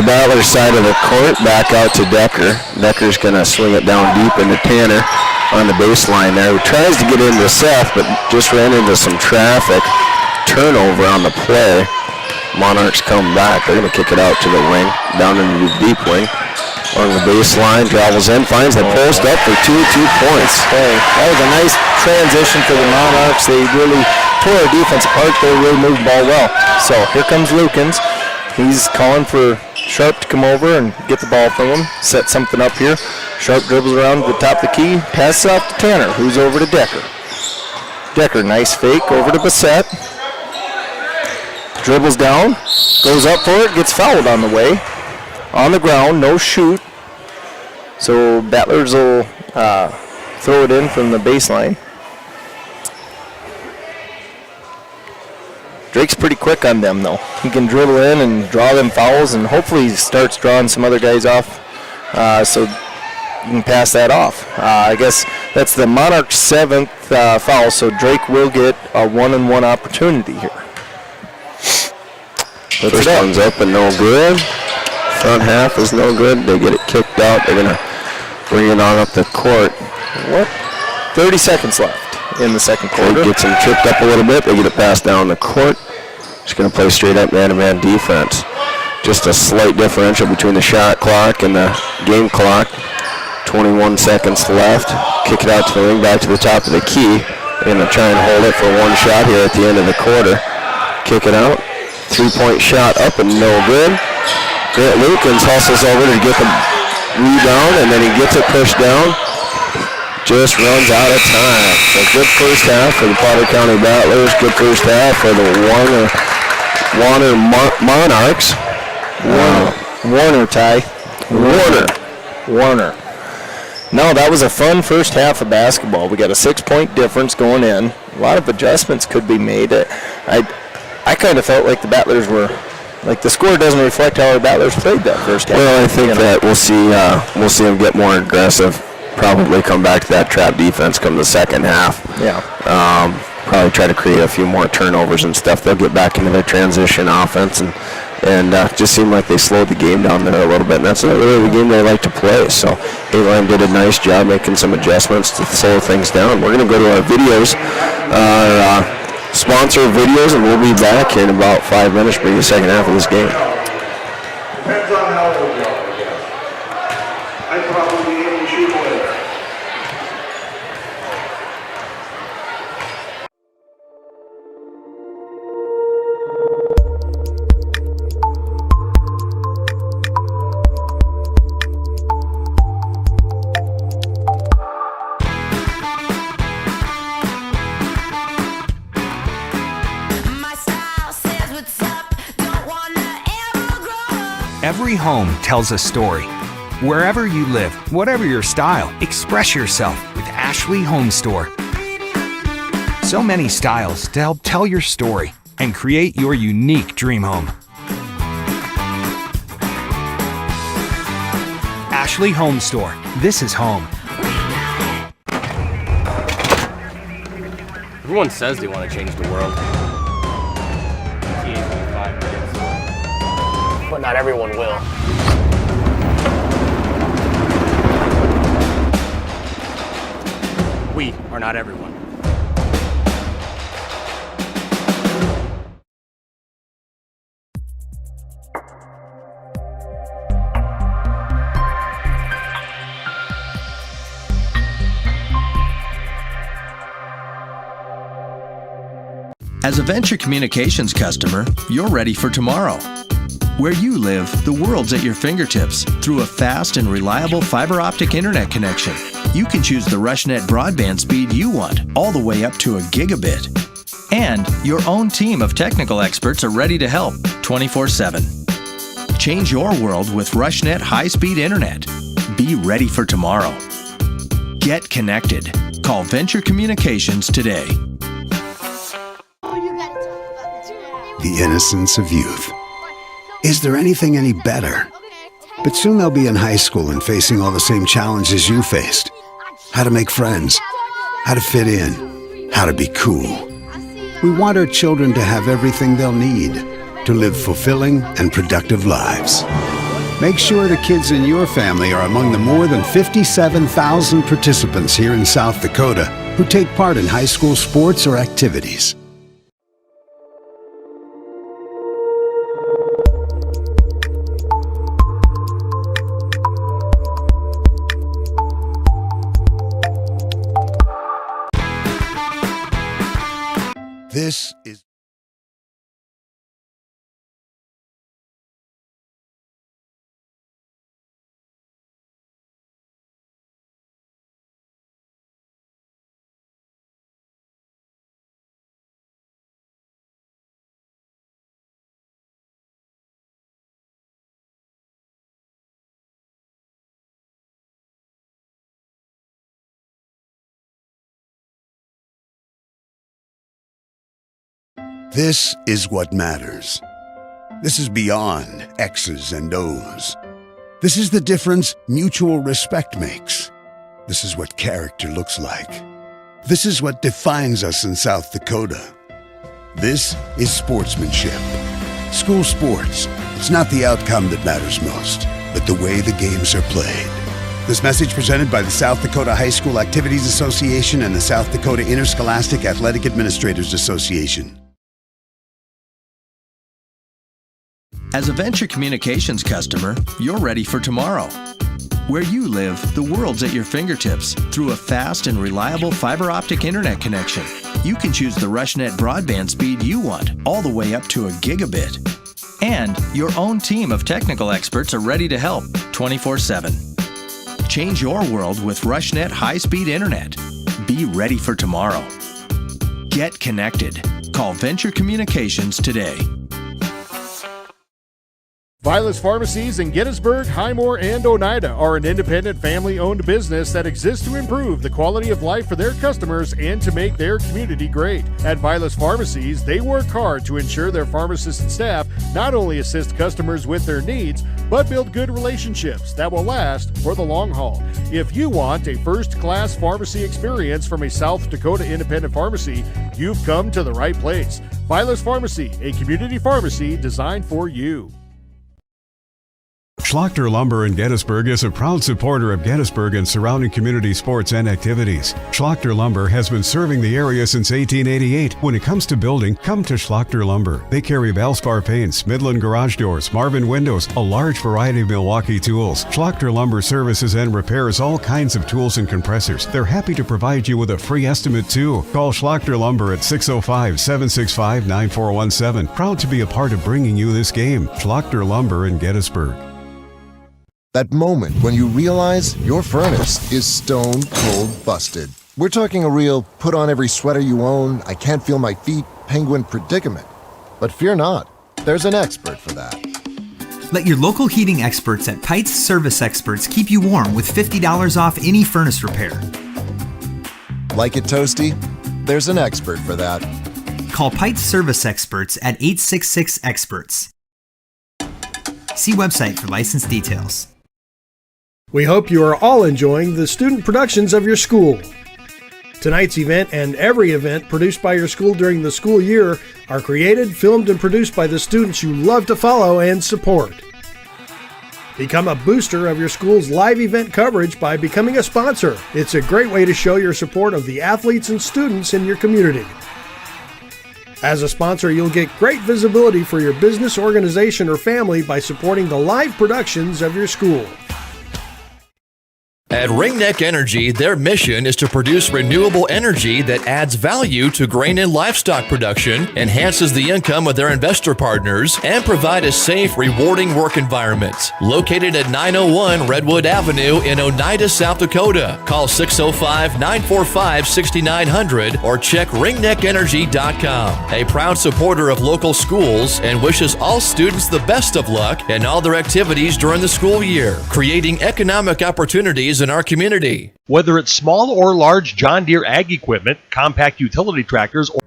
Battler side of the court, back out to Decker. Decker's going to swing it down deep into Tanner on the baseline there. He tries to get into Seth, but just ran into some traffic. Turnover on the play. Monarchs come back. They're going to kick it out to the wing, down into the deep wing. On the baseline, travels in, finds the post up for 2 points. Hey, that was a nice transition for the Monarchs. They really tore our defense apart. They really moved the ball well. So here comes Lukens. He's calling for Sharp to come over and get the ball from him. Set something up here. Sharp dribbles around to the top of the key. Passes off to Tanner, who's over to Decker. Decker, nice fake over to Bassett. Dribbles down, goes up for it, gets fouled on the way. On the ground, no shoot. So Battlers will throw it in from the baseline. Drake's pretty quick on them, though. He can dribble in and draw them fouls, and hopefully he starts drawing some other guys off. So you can pass that off. I guess that's the Monarchs' 7th foul, so Drake will get a 1-and-1 opportunity here. First one's up and no good. Front half is no good. They get it kicked out. They're going to bring it on up the court. What? 30 seconds left in the second quarter. Drake gets him tripped up a little bit. They get it passed down the court. Just going to play straight up man-to-man defense. Just a slight differential between the shot clock and the game clock. 21 seconds left. Kick it out to the wing, back to the top of the key. They're going to try and hold it for one shot here at the end of the quarter. Kick it out. 3-point shot up and no good. Grant Lukens hustles over to get the rebound, and then he gets it pushed down. Just runs out of time. So good first half for the Potter County Battlers. Good first half for the Warner Monarchs. Warner, Ty. Warner. No, that was a fun first half of basketball. We got a 6-point difference going in. A lot of adjustments could be made. I kind of felt like the Battlers were, like the score doesn't reflect how our Battlers played that first half. Well, I think that we'll see them get more aggressive. Probably come back to that trap defense come the second half. Yeah. Probably try to create a few more turnovers and stuff. They'll get back into their transition offense and just seemed like they slowed the game down there a little bit. And that's not really the game they like to play. So A-Line did a nice job making some adjustments to slow things down. We're going to go to our videos, our sponsor videos, and we'll be back here in about 5 minutes for the second half of this game. Depends on how old you are, I guess. I'd probably be able to shoot later. Every home tells a story. Wherever you live, whatever your style, express yourself with Ashley Home Store. So many styles to help tell your story and create your unique dream home. Ashley Home Store. This is home. Everyone says they want to change the world. But not everyone will. We are not everyone. As a Venture Communications customer, you're ready for tomorrow. Where you live, the world's at your fingertips through a fast and reliable fiber optic internet connection. You can choose the RushNet broadband speed you want, all the way up to a gigabit. And your own team of technical experts are ready to help 24/7. Change your world with RushNet high-speed internet. Be ready for tomorrow. Get connected. Call Venture Communications today. The innocence of youth. Is there anything any better? But soon they'll be in high school and facing all the same challenges you faced. How to make friends, how to fit in, how to be cool. We want our children to have everything they'll need to live fulfilling and productive lives. Make sure the kids in your family are among the more than 57,000 participants here in South Dakota who take part in high school sports or activities. This is This is what matters. This is beyond X's and O's. This is the difference mutual respect makes. This is what character looks like. This is what defines us in South Dakota. This is sportsmanship. School sports. It's not the outcome that matters most, but the way the games are played. This message presented by the South Dakota High School Activities Association and the South Dakota Interscholastic Athletic Administrators Association. As a Venture Communications customer, you're ready for tomorrow. Where you live, the world's at your fingertips through a fast and reliable fiber optic internet connection. You can choose the RushNet broadband speed you want, all the way up to a gigabit. And your own team of technical experts are ready to help 24/7. Change your world with RushNet high-speed internet. Be ready for tomorrow. Get connected. Call Venture Communications today. Vilas Pharmacies in Gettysburg, Highmore, and Oneida are an independent family-owned business that exists to improve the quality of life for their customers and to make their community great. At Vilas Pharmacies, they work hard to ensure their pharmacists and staff not only assist customers with their needs, but build good relationships that will last for the long haul. If you want a first-class pharmacy experience from a South Dakota independent pharmacy, you've come to the right place. Vilas Pharmacy, a community pharmacy designed for you. Schlachter Lumber in Gettysburg is a proud supporter of Gettysburg and surrounding community sports and activities. Schlachter Lumber has been serving the area since 1888. When it comes to building, come to Schlachter Lumber. They carry Valspar paints, Midland garage doors, Marvin windows, a large variety of Milwaukee tools. Schlachter Lumber services and repairs all kinds of tools and compressors. They're happy to provide you with a free estimate too. Call Schlachter Lumber at 605-765-9417. Proud to be a part of bringing you this game. Schlachter Lumber in Gettysburg. That moment when you realize your furnace is stone cold busted. We're talking a real put on every sweater you own, I can't feel my feet, penguin predicament. But fear not, there's an expert for that. Let your local heating experts at Pites Service Experts keep you warm with $50 off any furnace repair. Like it toasty? There's an expert for that. Call Pites Service Experts at 866-EXPERTS. See website for license details. We hope you are all enjoying the student productions of your school. Tonight's event and every event produced by your school during the school year are created, filmed, and produced by the students you love to follow and support. Become a booster of your school's live event coverage by becoming a sponsor. It's a great way to show your support of the athletes and students in your community. As a sponsor, you'll get great visibility for your business, organization, or family by supporting the live productions of your school. At Ringneck Energy, their mission is to produce renewable energy that adds value to grain and livestock production, enhances the income of their investor partners, and provide a safe, rewarding work environment. Located at 901 Redwood Avenue in Oneida, South Dakota. Call 605-945-6900 or check ringneckenergy.com. A proud supporter of local schools and wishes all students the best of luck in all their activities during the school year, creating economic opportunities in our community. Whether it's small or large John Deere ag equipment, compact utility tractors, or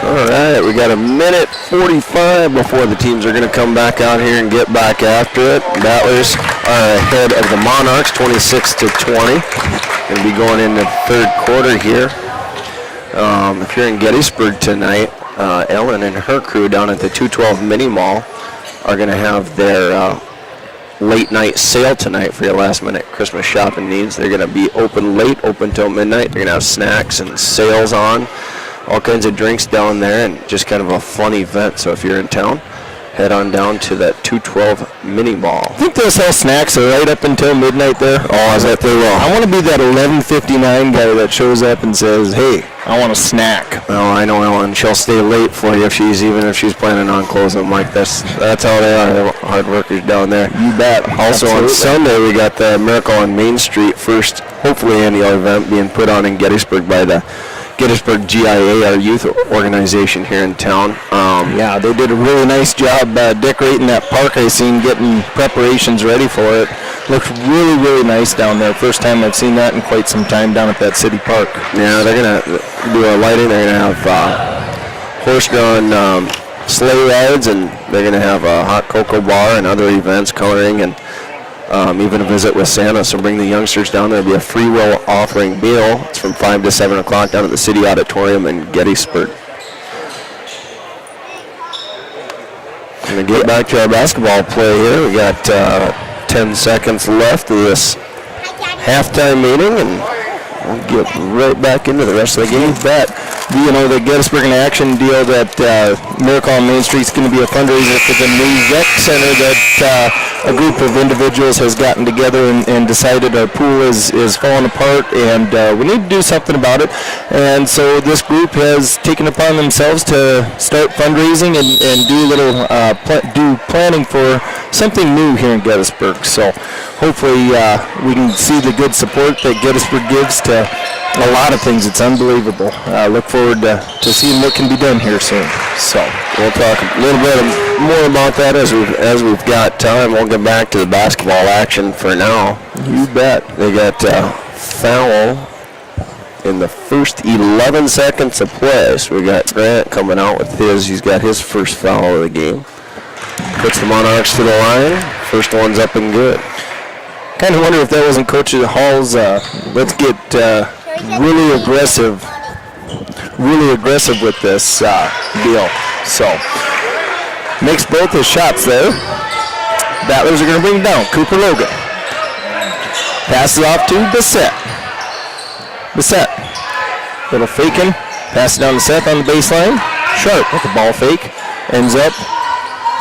Alright, we got a minute 45 before the teams are going to come back out here and get back after it. Battlers are ahead of the Monarchs, 26-20. Going to be going into third quarter here. If you're in Gettysburg tonight, Ellen and her crew down at the 212 Mini Mall are going to have their late night sale tonight for your last minute Christmas shopping needs. They're going to be open late, open till midnight. They're going to have snacks and sales on. All kinds of drinks down there, and just kind of a fun event. So if you're in town, head on down to that 212 mini mall. I think they'll sell snacks right up until midnight there. Oh, is that they will? I want to be that 11:59 guy that shows up and says, hey, I want a snack. Oh, I know Ellen. She'll stay late for you even if she's planning on closing. Mike, that's how they are. They're hard workers down there. You bet. Also Absolutely. on Sunday, we got the Miracle on Main Street first, hopefully annual event being put on in Gettysburg by the Gettysburg GIA, our youth organization here in town. Yeah, they did a really nice job decorating that park. I seen getting preparations ready for it. Looks really, really nice down there. First time I've seen that in quite some time down at that city park. Yeah, they're going to do a lighting. They're going to have horse-drawn sleigh rides, and they're going to have a hot cocoa bar and other events, coloring, and even a visit with Santa. So bring the youngsters down there. There'll be a free will offering meal. It's from 5 to 7 o'clock down at the City Auditorium in Gettysburg. Going to get back to our basketball play here. We got 10 seconds left of this halftime meeting, and we'll get right back into the rest of the game. You bet. You know, the Gettysburg in Action deal that Miracle on Main Street is going to be a fundraiser for the new rec center that a group of individuals has gotten together and decided our pool is falling apart and we need to do something about it. And so this group has taken upon themselves to start fundraising and do a little planning for something new here in Gettysburg. So hopefully we can see the good support that Gettysburg gives to a lot of things. It's unbelievable. Look forward to seeing what can be done here soon. So we'll talk a little bit more about that as we've got time. We'll get back to the basketball action for now. You bet. They got foul in the first 11 seconds of play. So we got Grant coming out with his. He's got his first foul of the game. Puts the Monarchs to the line. First one's up and good. Kind of wonder if that wasn't Coach Hall's let's get really aggressive with this deal. So makes both his shots there. Battlers are going to bring it down. Cooper Logan passes off to Bissett. Little faking. Pass it down to Seth on the baseline. Sharp with the ball fake. Ends up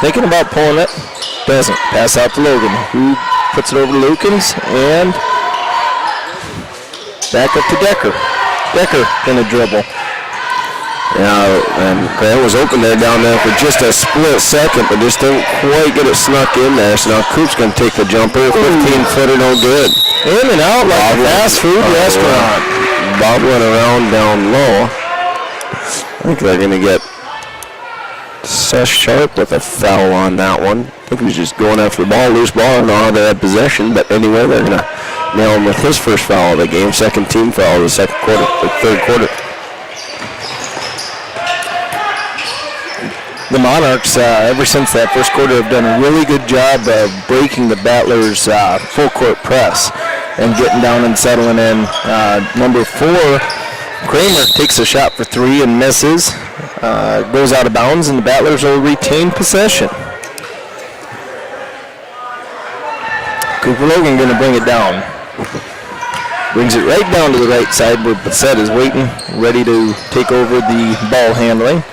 thinking about pulling it. Doesn't. Pass out to Logan, who puts it over to Lukens, and back up to Decker. Decker going to dribble. Yeah, and Grant was open there down there for just a split second, but just didn't quite get it snuck in there. So now Coop's going to take the jumper. 15-footer, no good. In and out like a fast food restaurant. Bobbling around down low. I think they're going to get Seth Sharp with a foul on that one. I think he was just going after the ball, loose ball. I don't know how they had possession, but anyway, they're going to nail him with his first foul of the game. Second team foul of the third quarter. The Monarchs, ever since that first quarter, have done a really good job of breaking the Battlers' full-court press and getting down and settling in. Number 4, Kramer takes a shot for 3 and misses. Goes out of bounds, and the Battlers will retain possession. Cooper Logan going to bring it down. Brings it right down to the right side where Bissett is waiting, ready to take over the ball handling.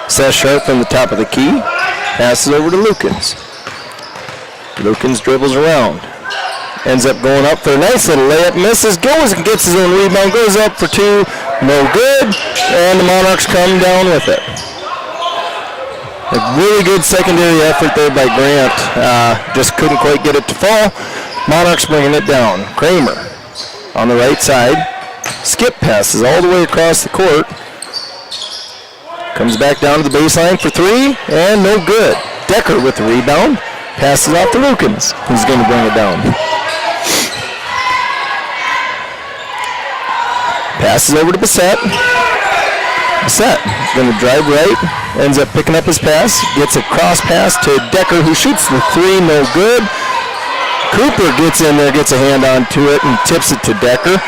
Seth Sharp from the top of the key. Passes over to Lukens. Lukens dribbles around. Ends up going up for a nice little layup. Misses, goes and gets his own rebound. Goes up for 2. No good. And the Monarchs come down with it. A really good secondary effort there by Grant. Just couldn't quite get it to fall. Monarchs bringing it down. Kramer on the right side. Skip passes all the way across the court. Comes back down to the baseline for 3, and no good. Decker with the rebound. Passes off to Lukens, who's going to bring it down. Passes over to Bissett. Bissett going to drive right. Ends up picking up his pass. Gets a cross pass to Decker, who shoots the 3, no good. Cooper gets in there, gets a hand onto it, and tips it to Decker,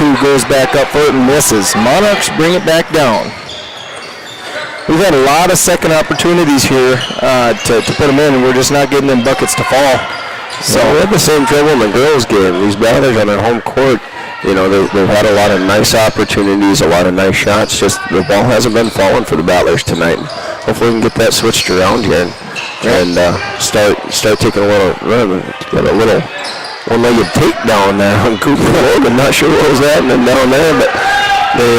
who goes back up for it and misses. Monarchs bring it back down. We've had a lot of second opportunities here to put them in, and we're just not getting them buckets to fall. So we had the same trouble in the girls' game. These Battlers on their home court, you know, they've had a lot of nice opportunities, a lot of nice shots. Just the ball hasn't been falling for the Battlers tonight. Hopefully we can get that switched around here and and start taking a little run. Got a little one-legged takedown there on Cooper Logan. Not sure what was happening down there, but they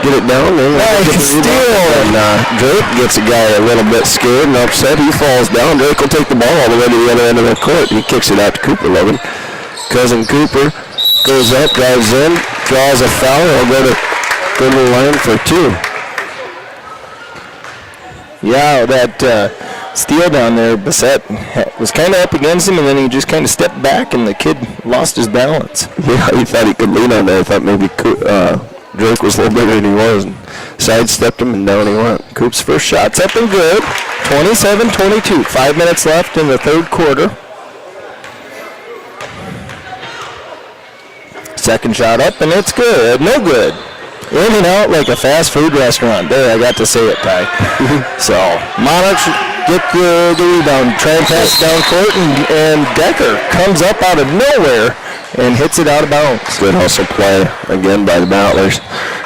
get it down. Nice steal. And Drake gets a guy a little bit scared and upset. He falls down. Drake will take the ball all the way to the other end of the court. He kicks it out to Cooper Logan. Cousin Cooper goes up, drives in, draws a foul. He'll go to the line for 2. Yeah, that steal down there, Bassett was kind of up against him, and then he just kind of stepped back, and the kid lost his balance. Yeah, he thought he could lean on there. I thought maybe Drake was a little bigger than he was, and sidestepped him, and down he went. Coop's first shot's up and good. 27-22. 5 minutes left in the third quarter. Second shot up, and it's good. No good. In and out like a fast food restaurant. There, I got to say it, Ty. So, Monarchs get the rebound. Try and pass it down court, and Decker comes up out of nowhere and hits it out of bounds. Good hustle play again by the Battlers.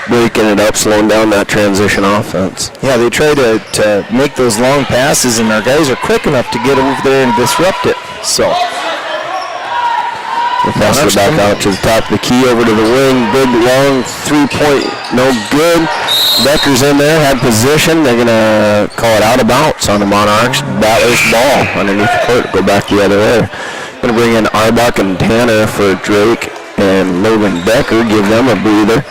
Breaking it up, slowing down that transition offense. Yeah, they try to make those long passes, and our guys are quick enough to get over there and disrupt it. So, they pass it back out to the top of the key, over to the wing. Big, long three-point, no good. Becker's in there, had position. They're going to call it out of bounds on the Monarchs. Battlers ball underneath the court. Go back the other way. Going to bring in Arbach and Tanner for Drake and Logan Becker. Give them a breather.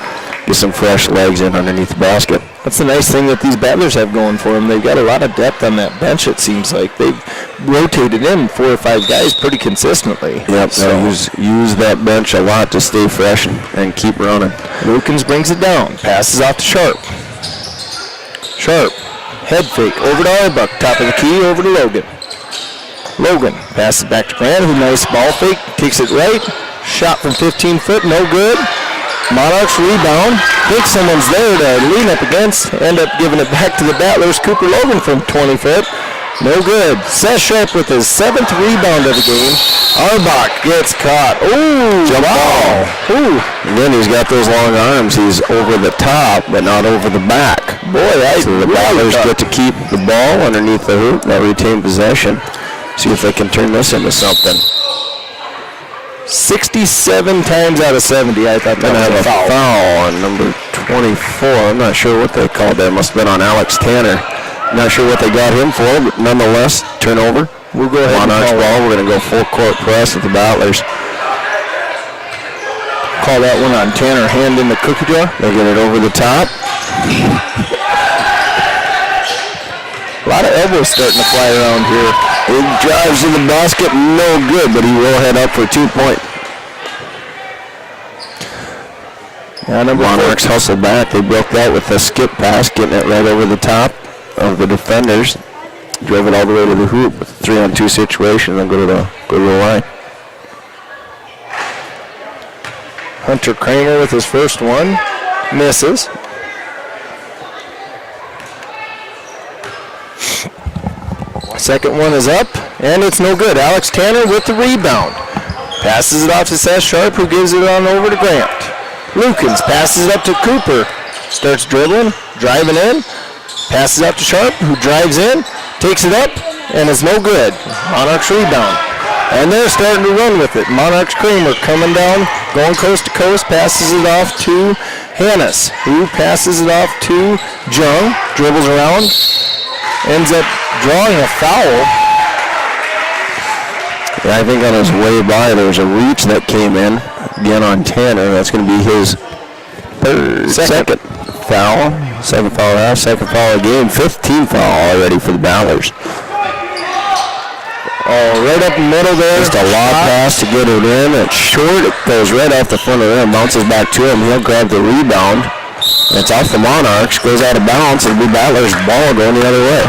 Get some fresh legs in underneath the basket. That's the nice thing that these Battlers have going for them. They've got a lot of depth on that bench, it seems like. They've rotated in 4 or 5 guys pretty consistently. Yep, so use that bench a lot to stay fresh and keep running. Lukens brings it down. Passes off to Sharp. Sharp. Head fake over to Arbach. Top of the key over to Logan. Logan passes back to Grant, who nice ball fake. Takes it right. Shot from 15 foot, no good. Monarchs rebound. Think someone's there to lean up against. End up giving it back to the Battlers. Cooper Logan from 20 foot. No good. Seth Sharp with his 7th rebound of the game. Arbach gets caught. Ooh, jump wow. ball. Ooh. And then he's got those long arms. He's over the top, but not over the back. Boy, so the Battlers get to keep the ball underneath the hoop. They'll retain possession. See if they can turn this into something. 67 times out of 70, I thought that was a foul on number 24. I'm not sure what they called that. Must have been on Alex Tanner. Not sure what they got him for, but nonetheless, turnover. We'll go ahead Monarchs ball. We're going to go full court press with the Battlers. Call that one on Tanner. Hand in the cookie jar. They get it over the top. A lot of elbows starting to fly around here. He drives to the basket, no good, but he will head up for 2 point. Yeah, Monarchs hustle back. They broke that with a skip pass, getting it right over the top of the defenders. Drove it all the way to the hoop with a 3-on-2 situation, and then go to the line. Hunter Kramer with his first one. Misses. Second one is up, and it's no good. Alex Tanner with the rebound. Passes it off to Seth Sharp, who gives it on over to Grant. Lukens passes it up to Cooper. Starts dribbling, driving in. Passes up to Sharp, who drives in, takes it up, and it's no good. Monarchs rebound. And they're starting to run with it. Monarchs Kramer coming down, going coast to coast, passes it off to Hannes, who passes it off to Jung, dribbles around, ends up drawing a foul. Yeah, I think on his way by, there was a reach that came in, again on Tanner. That's going to be his second foul. Second foul half, second foul of the game. 15th foul already for the Battlers. Oh, right up the middle there. Just a lob pass to get it in. It's short. It goes right off the front of the rim. Bounces back to him. He'll grab the rebound. It's off the Monarchs. Goes out of bounds. It'll be Battlers' ball going the other way.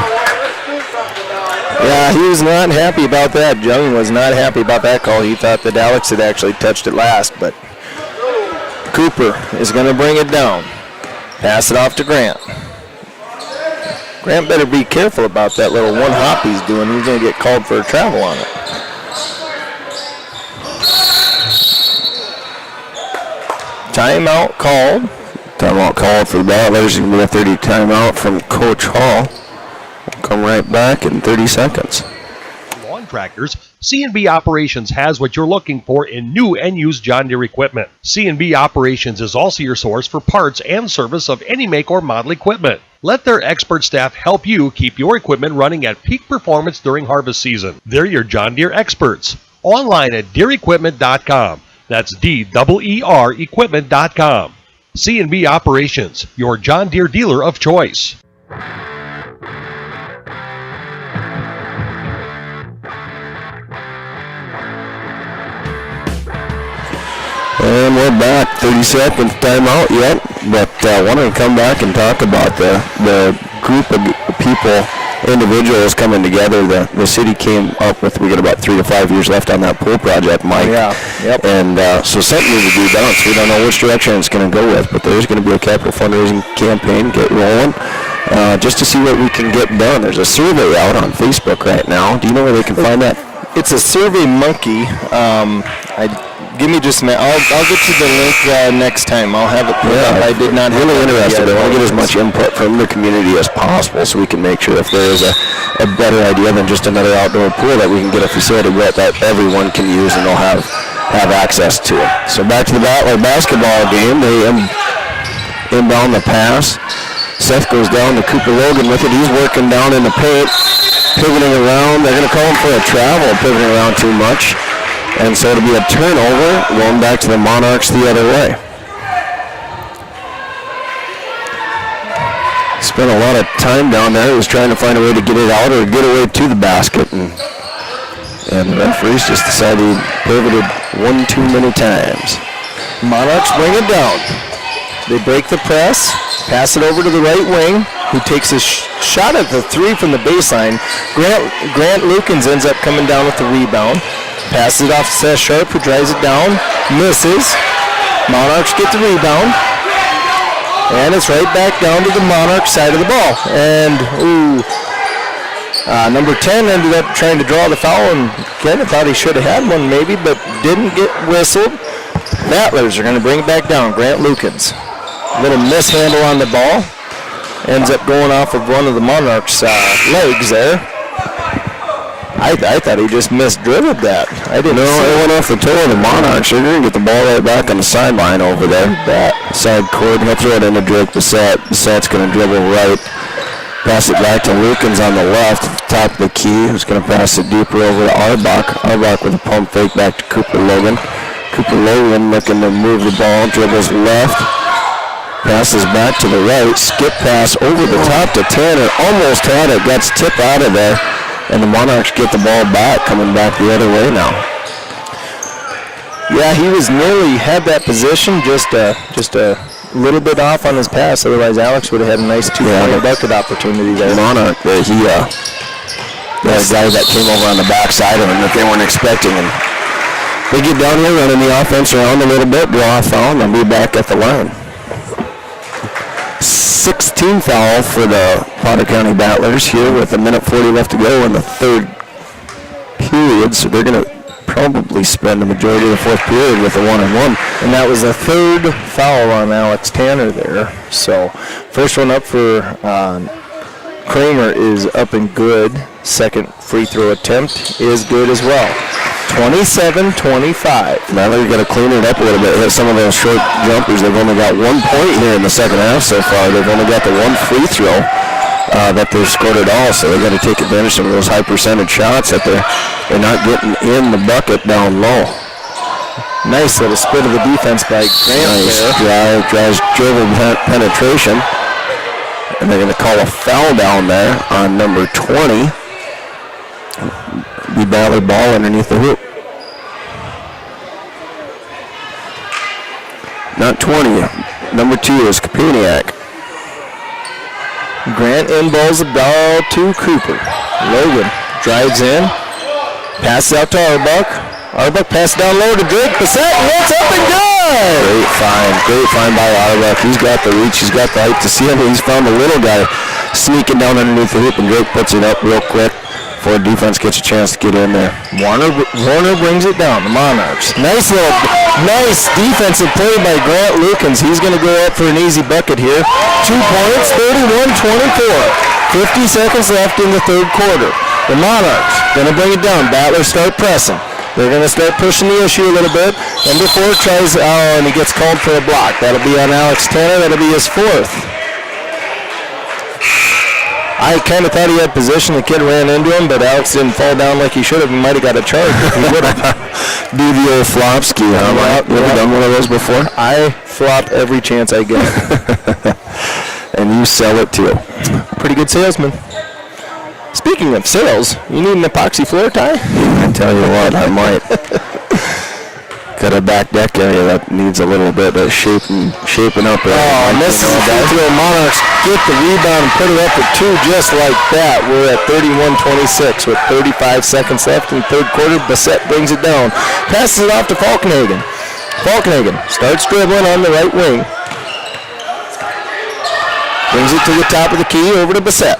Yeah, he was not happy about that. Jung was not happy about that call. He thought that Alex had actually touched it last, but Cooper is going to bring it down. Pass it off to Grant. Grant better be careful about that little one hop he's doing. He's going to get called for a travel on it. Timeout called. Timeout called for the Battlers. Going to be a 30 timeout from Coach Hall. come right back in 30 seconds. Lawn tractors, C&B Operations has what you're looking for in new and used John Deere equipment. C&B Operations is also your source for parts and service of any make or model equipment. Let their expert staff help you keep your equipment running at peak performance during harvest season. They're your John Deere experts. Online at DeereEquipment.com. That's DEER equipment.com. C&B Operations, your John Deere dealer of choice. And we're back. 30-second timeout yet, but wanted to come back and talk about the group of people, individuals coming together. The city came up with, we got about 3 to 5 years left on that pool project, Mike. Yeah, yep. And so something needs to be done. So we don't know which direction it's going to go with, but there's going to be a capital fundraising campaign get rolling just to see what we can get done. There's a survey out on Facebook right now. Do you know where they can find that? It's a Survey Monkey. Give me just a minute. I'll get you the link next time. I'll have it put up. I did not have really interested. I want to get as much much input from the community as possible so we can make sure if there is a better idea than just another outdoor pool that we can get a facility that everyone can use and they'll have access to it. So back to the Battler basketball game. They inbound the pass. Seth goes down to Cooper Logan with it. He's working down in the paint, pivoting around. They're going to call him for a travel, pivoting around too much. And so it'll be a turnover, going back to the Monarchs the other way. Spent a lot of time down there. He was trying to find a way to get it out or get away to the basket. And the referees just decided he pivoted one too many times. Monarchs bring it down. They break the press, pass it over to the right wing, who takes a shot at the three from the baseline. Grant Lukens ends up coming down with the rebound. Passes it off to Seth Sharp, who drives it down, misses. Monarchs get the rebound. And it's right back down to the Monarch side of the ball. And, number 10 ended up trying to draw the foul, and Ken thought he should have had one maybe, but didn't get whistled. Battlers are going to bring it back down. Grant Lukens. A little mishandle on the ball. Ends up going off of one of the Monarchs' legs there. I thought he just misdribbled that. I didn't know. It went off the toe of the Monarchs. They're going to get the ball right back on the sideline over there. That side court. He'll throw it into Drake Bassett. Bassett's going to dribble right. Pass it back to Lukens on the left, top of the key, who's going to pass it deeper over to Arbach. Arbach with a pump fake back to Cooper Logan. Cooper Logan looking to move the ball, dribbles left. Passes back to the right. Skip pass over the top to Tanner. Almost had it. Gets tipped out of there. And the Monarchs get the ball back, coming back the other way now. Yeah, he was nearly had that position, just a little bit off on his pass. Otherwise, Alex would have had a nice two-point bucket opportunity there. Monarch, the guy that came over on the backside of him that they weren't expecting. And they get down here, running the offense around a little bit, draw a foul, and they'll be back at the line. 16 foul for the Potter County Battlers here with 1:40 left to go in the third period. So they're going to probably spend the majority of the fourth period with a 1-on-1. And that was the third foul on Alex Tanner there. So first one up for Kramer is up and good. Second free throw attempt is good as well. 27-25. Now they've got to clean it up a little bit. Hit some of those short jumpers. They've only got 1 point here in the second half so far. They've only got the one free throw that they've scored at all. So they've got to take advantage of those high percentage shots that they're not getting in the bucket down low. Nice little split of the defense by Grant. Nice drive dribble penetration. And they're going to call a foul down there on number 20. Be Ballard ball underneath the hoop. Not 20. Number 2 is Kapuniak. Grant inballs the ball to Cooper. Logan drives in. Passes out to Arbach. Arbach passes down low to Drake Bassett, and it's up and good! Great find by Arbach. He's got the reach, he's got the height to see him. He's found a little guy sneaking down underneath the hoop, and Drake puts it up real quick before defense gets a chance to get in there. Warner brings it down, the Monarchs. Nice defensive play by Grant Lukens. He's going to go up for an easy bucket here. 2 points, 31-24. 50 seconds left in the third quarter. The Monarchs going to bring it down. Battlers start pressing. They're going to start pushing the issue a little bit. Number 4 tries, and he gets called for a block. That'll be on Alex Tanner. That'll be his 4th. I kind of thought he had position. The kid ran into him, but Alex didn't fall down like he should have. He might have got a charge if he would have. Do the old flop ski, huh? Right? You ever done one of those before? I flop every chance I get. And you sell it too. Pretty good salesman. Speaking of sales, you need an epoxy floor tie? I tell you what, I might. Got a back deck area that needs a little bit of shaping up. And this is the Monarchs get the rebound and put it up for 2 just like that. We're at 31-26 with 35 seconds left in the third quarter. Bassett brings it down. Passes it off to Falkenhagen. Falkenhagen starts dribbling on the right wing. Brings it to the top of the key over to Bassett.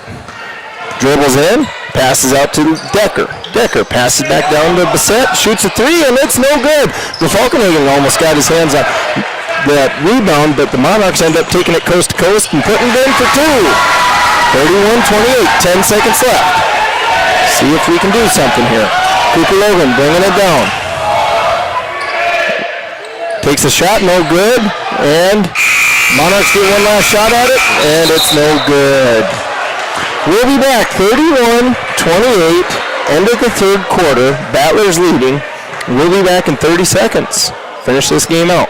Dribbles in, passes out to Decker. Decker passes back down to Bassett, shoots a 3, and it's no good. The Falkenhagen almost got his hands on that rebound, but the Monarchs end up taking it coast to coast and putting it in for 2. 31-28, 10 seconds left. See if we can do something here. Cooper Logan bringing it down. Takes a shot, no good, and Monarchs get one last shot at it, and it's no good. We'll be back, 31-28, end of the third quarter, Battlers leading. We'll be back in 30 seconds. Finish this game out.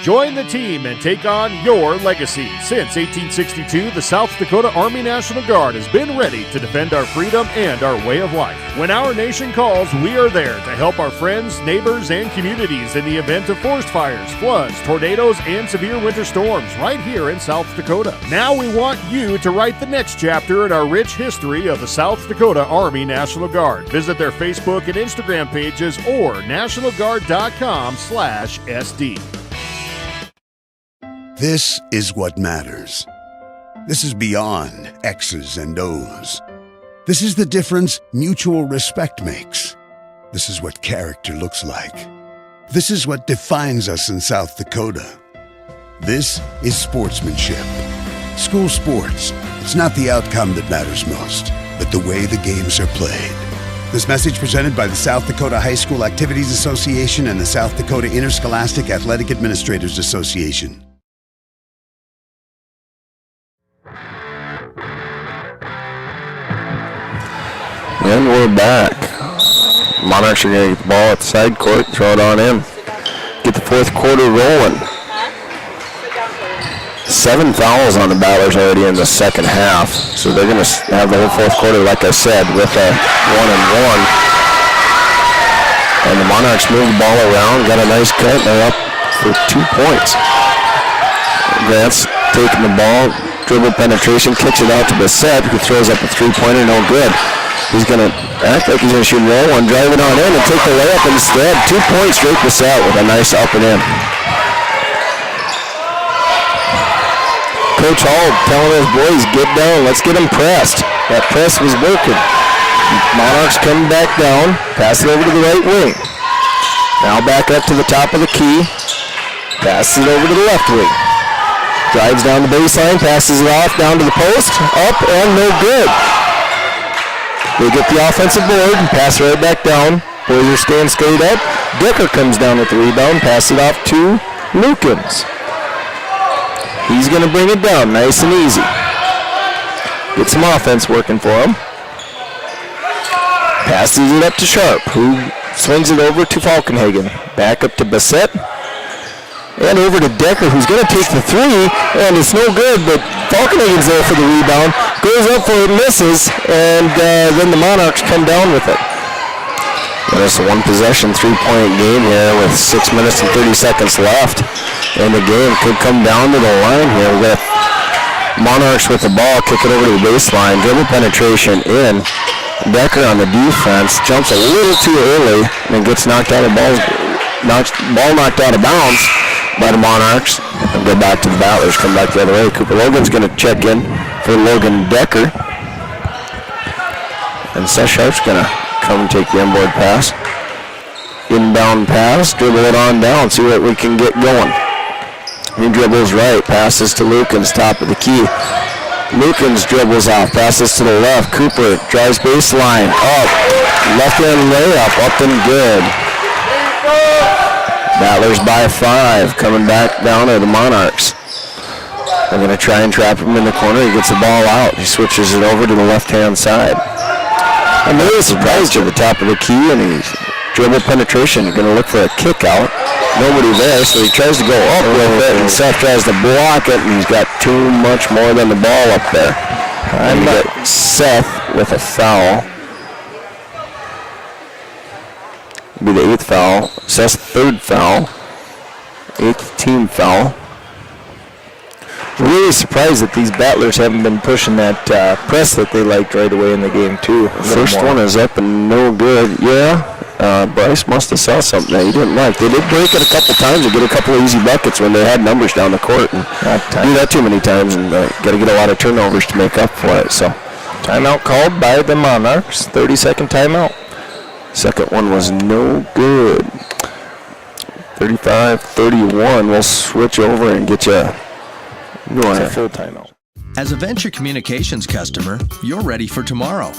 Join the team and take on your legacy. Since 1862, the South Dakota Army National Guard has been ready to defend our freedom and our way of life. When our nation calls, we are there to help our friends, neighbors, and communities in the event of forest fires, floods, tornadoes, and severe winter storms right here in South Dakota. Now we want you to write the next chapter in our rich history of the South Dakota Army National Guard. Visit their Facebook and Instagram pages or nationalguard.com/SD. This is what matters. This is beyond X's and O's. This is the difference mutual respect makes. This is what character looks like. This is what defines us in South Dakota. This is sportsmanship. School sports, it's not the outcome that matters most, but the way the games are played. This message presented by the South Dakota High School Activities Association and the South Dakota Interscholastic Athletic Administrators Association. And we're back. Monarchs are going to get the ball at the side court, throw it on in. Get the fourth quarter rolling. 7 fouls on the Battlers already in the second half. So they're going to have the whole fourth quarter, like I said, with a 1-and-1. And the Monarchs move the ball around, got a nice cut, and they're up for 2 points. Grant's taking the ball, dribble penetration, kicks it out to Bassett, who throws up a 3-pointer, no good. He's going to act like he's going to shoot and roll one, drive it on in, and take the layup instead. 2 points straight Bassett with a nice up and in. Coach Hall telling his boys, get down, let's get them pressed. That press was working. Monarchs come back down, pass it over to the right wing. Now back up to the top of the key, passes it over to the left wing. Drives down the baseline, passes it off, down to the post, up, and no good. They get the offensive board and pass right back down. Boyer stands straight up. Decker comes down with the rebound, pass it off to Lukens. He's going to bring it down nice and easy. Get some offense working for him. Passes it up to Sharp, who swings it over to Falkenhagen. Back up to Bassett. And over to Decker, who's going to take the 3, and it's no good, but Falkenhagen's there for the rebound. Goes up for it, misses, and then the Monarchs come down with it. And it's a one-possession, 3-point game here with 6 minutes and 30 seconds left in the game. Could come down to the line here with Monarchs with the ball, kick it over to the baseline, dribble penetration in. Decker on the defense jumps a little too early and gets knocked out of ball knocked out of bounds by the Monarchs. And go back to the Battlers, come back the other way. Cooper Logan's going to check in for Logan Decker. And Seth Sharp's going to come and take the inboard pass. Inbound pass, dribble it on down, see what we can get going. He dribbles right, passes to Lukens, top of the key. Lukens dribbles off, passes to the left. Cooper drives baseline, up. Left-hand layup, up and good. Battlers by 5, coming back down to the Monarchs. They're going to try and trap him in the corner. He gets the ball out. He switches it over to the left-hand side. I'm really surprised at the top of the key, and he's dribble penetration. He's going to look for a kick out. Nobody there, so he tries to go up with it, and Seth tries to block it, and he's got too much more than the ball up there. And you got Seth with a foul. It'll be the 8th foul. Seth's 3rd foul. 8th team foul. Really surprised that these Battlers haven't been pushing that press that they liked right away in the game, too. First one is up and no good. Yeah. Bryce must have saw something that he didn't like. They did break it a couple times and get a couple of easy buckets when they had numbers down the court. And do that too many times and got to get a lot of turnovers to make up for it. So, timeout called by the Monarchs. 30-second timeout. Second one was no good. 35-31. We'll switch over and get you a full timeout. As a Venture Communications customer, you're ready for tomorrow.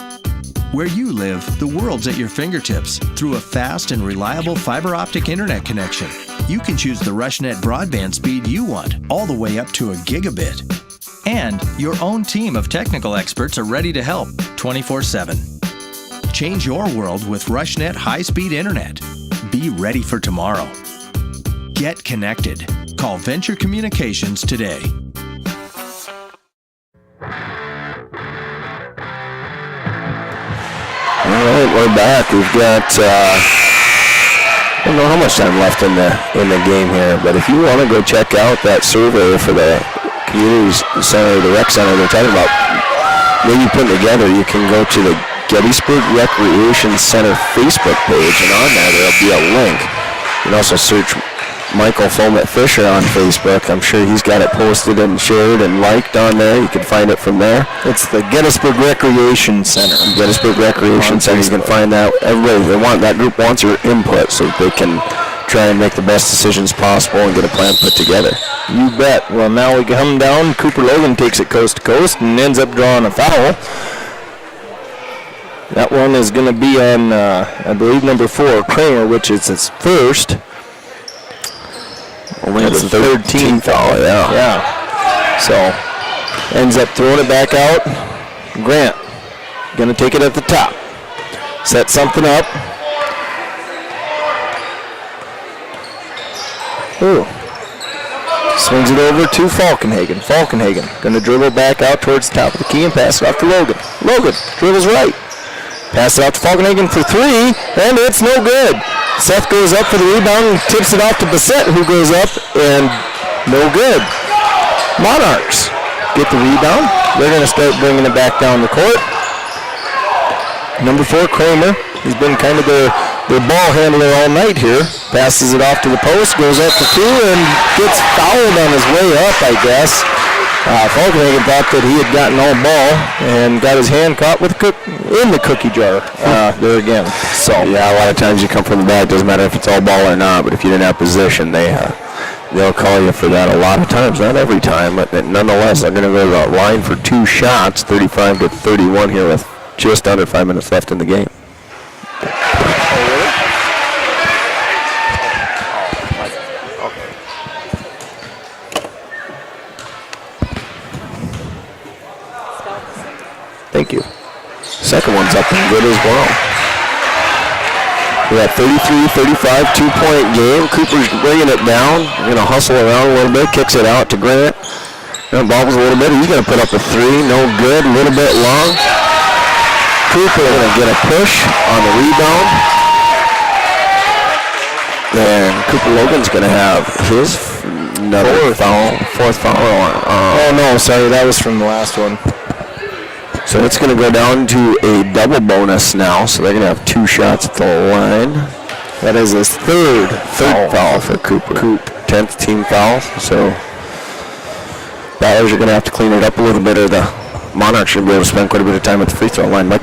Where you live, the world's at your fingertips through a fast and reliable fiber optic internet connection. You can choose the RushNet broadband speed you want, all the way up to a gigabit. And your own team of technical experts are ready to help 24/7. Change your world with RushNet high-speed internet. Be ready for tomorrow. Get connected. Call Venture Communications today. All right, we're back. We've got, I don't know how much time left in the game here, but if you want to go check out that survey for the community center, the rec center they're talking about, maybe putting together, you can go to the Gettysburg Recreation Center Facebook page, and on there'll be a link. You can also search Michael Follett Fisher on Facebook. I'm sure he's got it posted and shared and liked on there. You can find it from there. It's the Gettysburg Recreation Center. Gettysburg Recreation Center. You can find that. Everybody, that group wants your input so they can try and make the best decisions possible and get a plan put together. You bet. Well, now we come down. Cooper Logan takes it coast to coast and ends up drawing a foul. That one is going to be on, I believe, number 4, Kramer, which is his first. Only the 13th foul, yeah. So, ends up throwing it back out. Grant, going to take it at the top. Set something up. Ooh. Swings it over to Falkenhagen. Falkenhagen going to dribble back out towards the top of the key and pass it off to Logan. Logan dribbles right. Pass it out to Falkenhagen for 3, and it's no good. Seth goes up for the rebound and tips it off to Bassett, who goes up, and no good. Monarchs get the rebound. They're going to start bringing it back down the court. Number 4, Kramer. He's been kind of their ball handler all night here. Passes it off to the post, goes up for 2, and gets fouled on his way up, I guess. Falkenhagen thought that he had gotten all ball and got his hand caught with in the cookie jar there again. So yeah, a lot of times you come from the back. Doesn't matter if it's all ball or not. But if you didn't have position, they'll call you for that a lot of times. Not every time, but nonetheless, they're going to go to the line for 2 shots, 35-31 here with just under 5 minutes left in the game. Thank you. Second one's up and good as well. We got 33-35, 2-point game. Cooper's bringing it down. Going to hustle around a little bit, kicks it out to Grant. And bobbles a little bit. He's going to put up a 3. No good. A little bit long. Cooper going to get a push on the rebound. And Cooper Logan's going to have his fourth foul. Oh, no, sorry. That was from the last one. So it's going to go down to a double bonus now. So they're going to have 2 shots at the line. That is his third foul for Cooper. 10th team foul. So Battlers are going to have to clean it up a little bit, or the Monarchs should be able to spend quite a bit of time at the free throw line, Mike.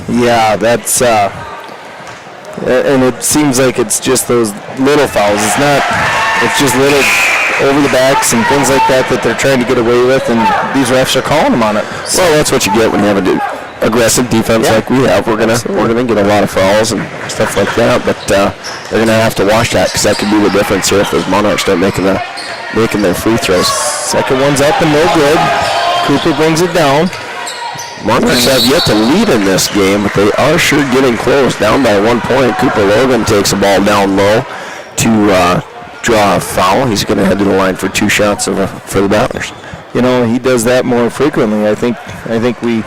Yeah, that's and it seems like it's just those little fouls. It's not it's just little over the backs and things like that they're trying to get away with, and these refs are calling them on it. So, well, that's what you get when you have an aggressive defense like we have. We're gonna get a lot of fouls and stuff like that, but they're gonna have to watch that because that could be the difference here if those Monarchs start making their free throws. Second one's up and no good. Cooper brings it down. Monarchs have yet to lead in this game, but they are sure getting close. Down by 1 point. Cooper Logan takes the ball down low to draw a foul. He's going to head to the line for 2 shots for the Battlers. You know, he does that more frequently. I think we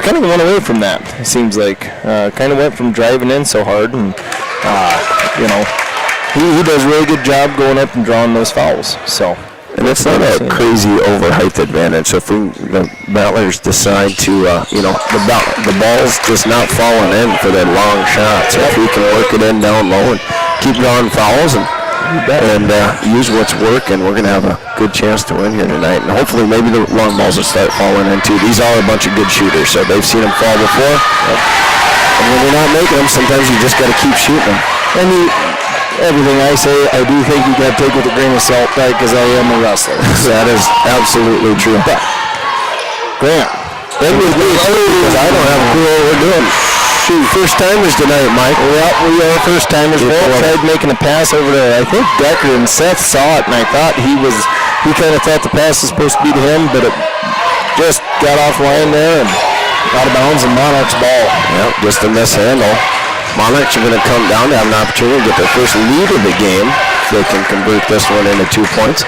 kind of went away from that. It seems like kind of went from driving in so hard, and you know, he does a really good job going up and drawing those fouls. So. And it's not a crazy over-height advantage. So if the Battlers decide to, the ball's just not falling in for their long shots. So if we can work it in down low and keep drawing fouls and use what's working, we're going to have a good chance to win here tonight. And hopefully maybe the long balls will start falling in too. These are a bunch of good shooters, so they've seen them fall before. And when they're not making them, sometimes you just got to keep shooting them. Everything I say, I do think you got to take with a grain of salt, right, because I am a wrestler. That is absolutely true. But, Grant, that would be because I don't have a clue what we're doing. Shoot, first-timers tonight, Mike. Well, we are first-timers. Walt tried making a pass over to, I think, Decker, and Seth saw it, and I thought he kind of thought the pass was supposed to be to him, but it just got offline there and out of bounds, and Monarchs ball. Yep, just a mishandle. Monarchs are going to come down to have an opportunity to get their first lead of the game. They can convert this one into 2 points.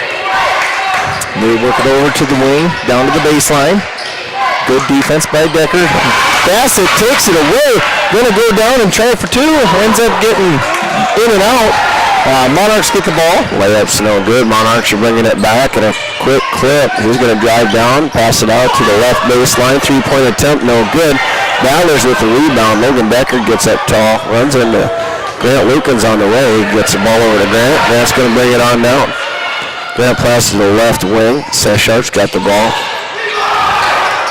They work it over to the wing, down to the baseline. Good defense by Decker. Bassett takes it away. Going to go down and try for 2. Ends up getting in and out. Monarchs get the ball. Layup's no good. Monarchs are bringing it back at a quick clip. He's going to drive down, pass it out to the left baseline. 3-point attempt, no good. Battlers with the rebound. Logan Decker gets up tall, runs into Grant Lukens on the way. He gets the ball over to Grant. Grant's going to bring it on down. Grant passes to the left wing. Seth Sharp's got the ball.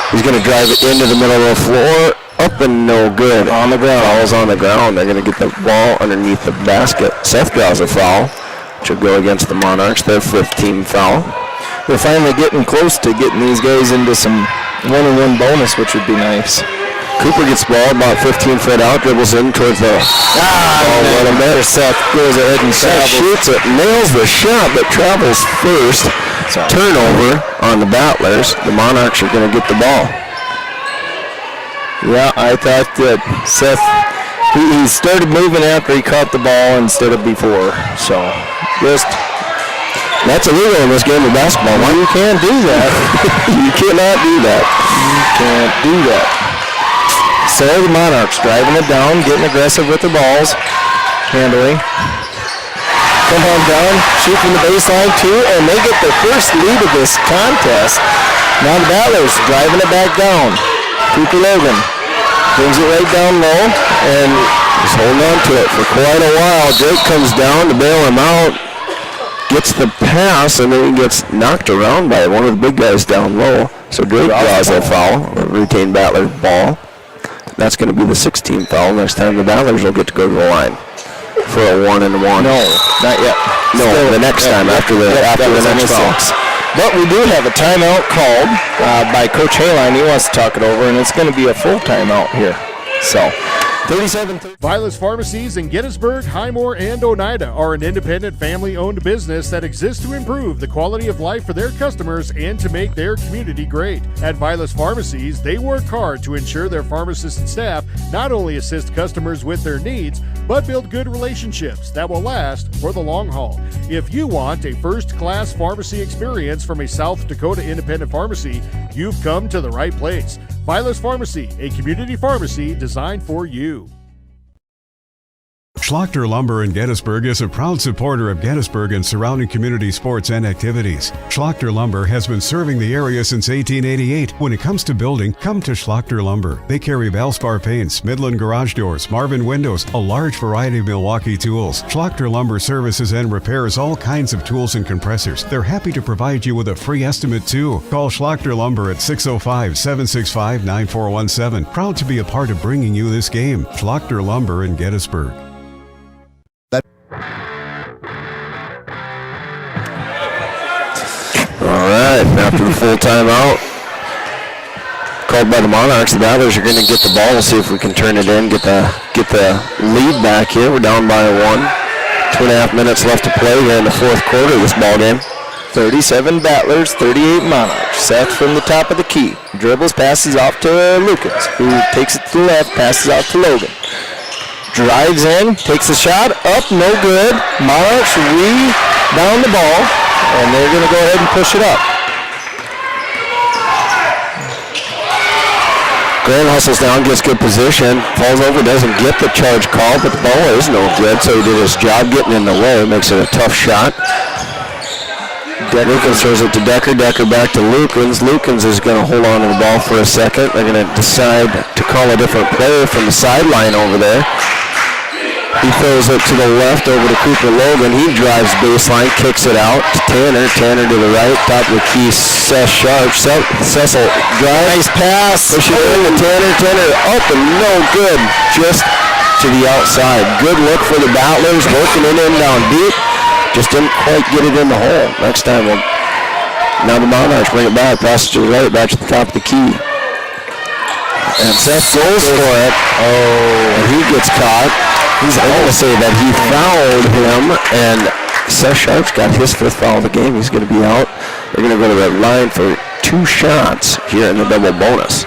He's going to drive it into the middle of the floor. Up and no good. On the ground. Ball's on the ground. They're going to get the ball underneath the basket. Seth draws a foul, which will go against the Monarchs. Their 5th team foul. We're finally getting close to getting these guys into some one-on-one bonus, which would be nice. Cooper gets the ball about 15 foot out, dribbles in towards the what a better Seth goes ahead and Seth shoots it, nails the shot, but travels first. Turnover on the Battlers. The Monarchs are going to get the ball. Yeah, I thought that Seth, he started moving after he caught the ball instead of before. So, that's illegal in this game of basketball. You can't do that. You cannot do that. You can't do that. So the Monarchs driving it down, getting aggressive with the balls, handling. Come on down, shoot from the baseline too, and they get their first lead of this contest. Now the Battlers driving it back down. Cooper Logan brings it right down low, and he's holding on to it for quite a while. Drake comes down to bail him out, gets the pass, and then he gets knocked around by one of the big guys down low. So Drake draws a foul, a retained Battler ball. That's going to be the 16th foul. Next time the Battlers will get to go to the line for a 1-and-1. No, not yet. No, the next time after the next foul. But we do have a timeout called by Coach Hayline. He wants to talk it over, and it's going to be a full timeout here. So, 37-30. Vilas Pharmacies in Gettysburg, Highmore, and Oneida are an independent family-owned business that exists to improve the quality of life for their customers and to make their community great. At Vilas Pharmacies, they work hard to ensure their pharmacists and staff not only assist customers with their needs, but build good relationships that will last for the long haul. If you want a first-class pharmacy experience from a South Dakota independent pharmacy, you've come to the right place. Vilas Pharmacy, a community pharmacy designed for you. Schlachter Lumber in Gettysburg is a proud supporter of Gettysburg and surrounding community sports and activities. Schlachter Lumber has been serving the area since 1888. When it comes to building, come to Schlachter Lumber. They carry Valspar paints, Midland garage doors, Marvin windows, a large variety of Milwaukee tools. Schlachter Lumber services and repairs all kinds of tools and compressors. They're happy to provide you with a free estimate too. Call Schlachter Lumber at 605-765-9417. Proud to be a part of bringing you this game. Schlachter Lumber in Gettysburg. after the full timeout called by the Monarchs. The Battlers are going to get the ball. We'll see if we can turn it in, get the lead back here. We're down by 1. 2.5 minutes left to play here in the fourth quarter of this ball game. 37 Battlers, 38 Monarchs. Seth from the top of the key. Dribbles, passes off to Lucas, who takes it to the left, passes out to Logan. Drives in, takes a shot, up, no good. Monarchs rebound the ball, and they're going to go ahead and push it up. Grant hustles down, gets good position, falls over, doesn't get the charge call, but the ball is no good, so he did his job getting in the way. Makes it a tough shot. Lukens throws it to Decker. Decker back to Lukens. Lukens is going to hold on to the ball for a second. They're going to decide to call a different player from the sideline over there. He throws it to the left over to Cooper Logan. He drives baseline, kicks it out to Tanner. Tanner to the right, top of the key, Seth Sharp. Cecil drives. Nice pass. Push it in to Tanner. Tanner up and no good. Just to the outside. Good look for the Battlers, working it in down deep. Just didn't quite get it in the hole. Next time, now the Monarchs bring it back, passes to the right, back to the top of the key. And Seth goes for it. Oh, and he gets caught. I'm going to say that he fouled him, and Seth Sharp's got his 5th foul of the game. He's going to be out. They're going to go to the line for 2 shots here in the double bonus.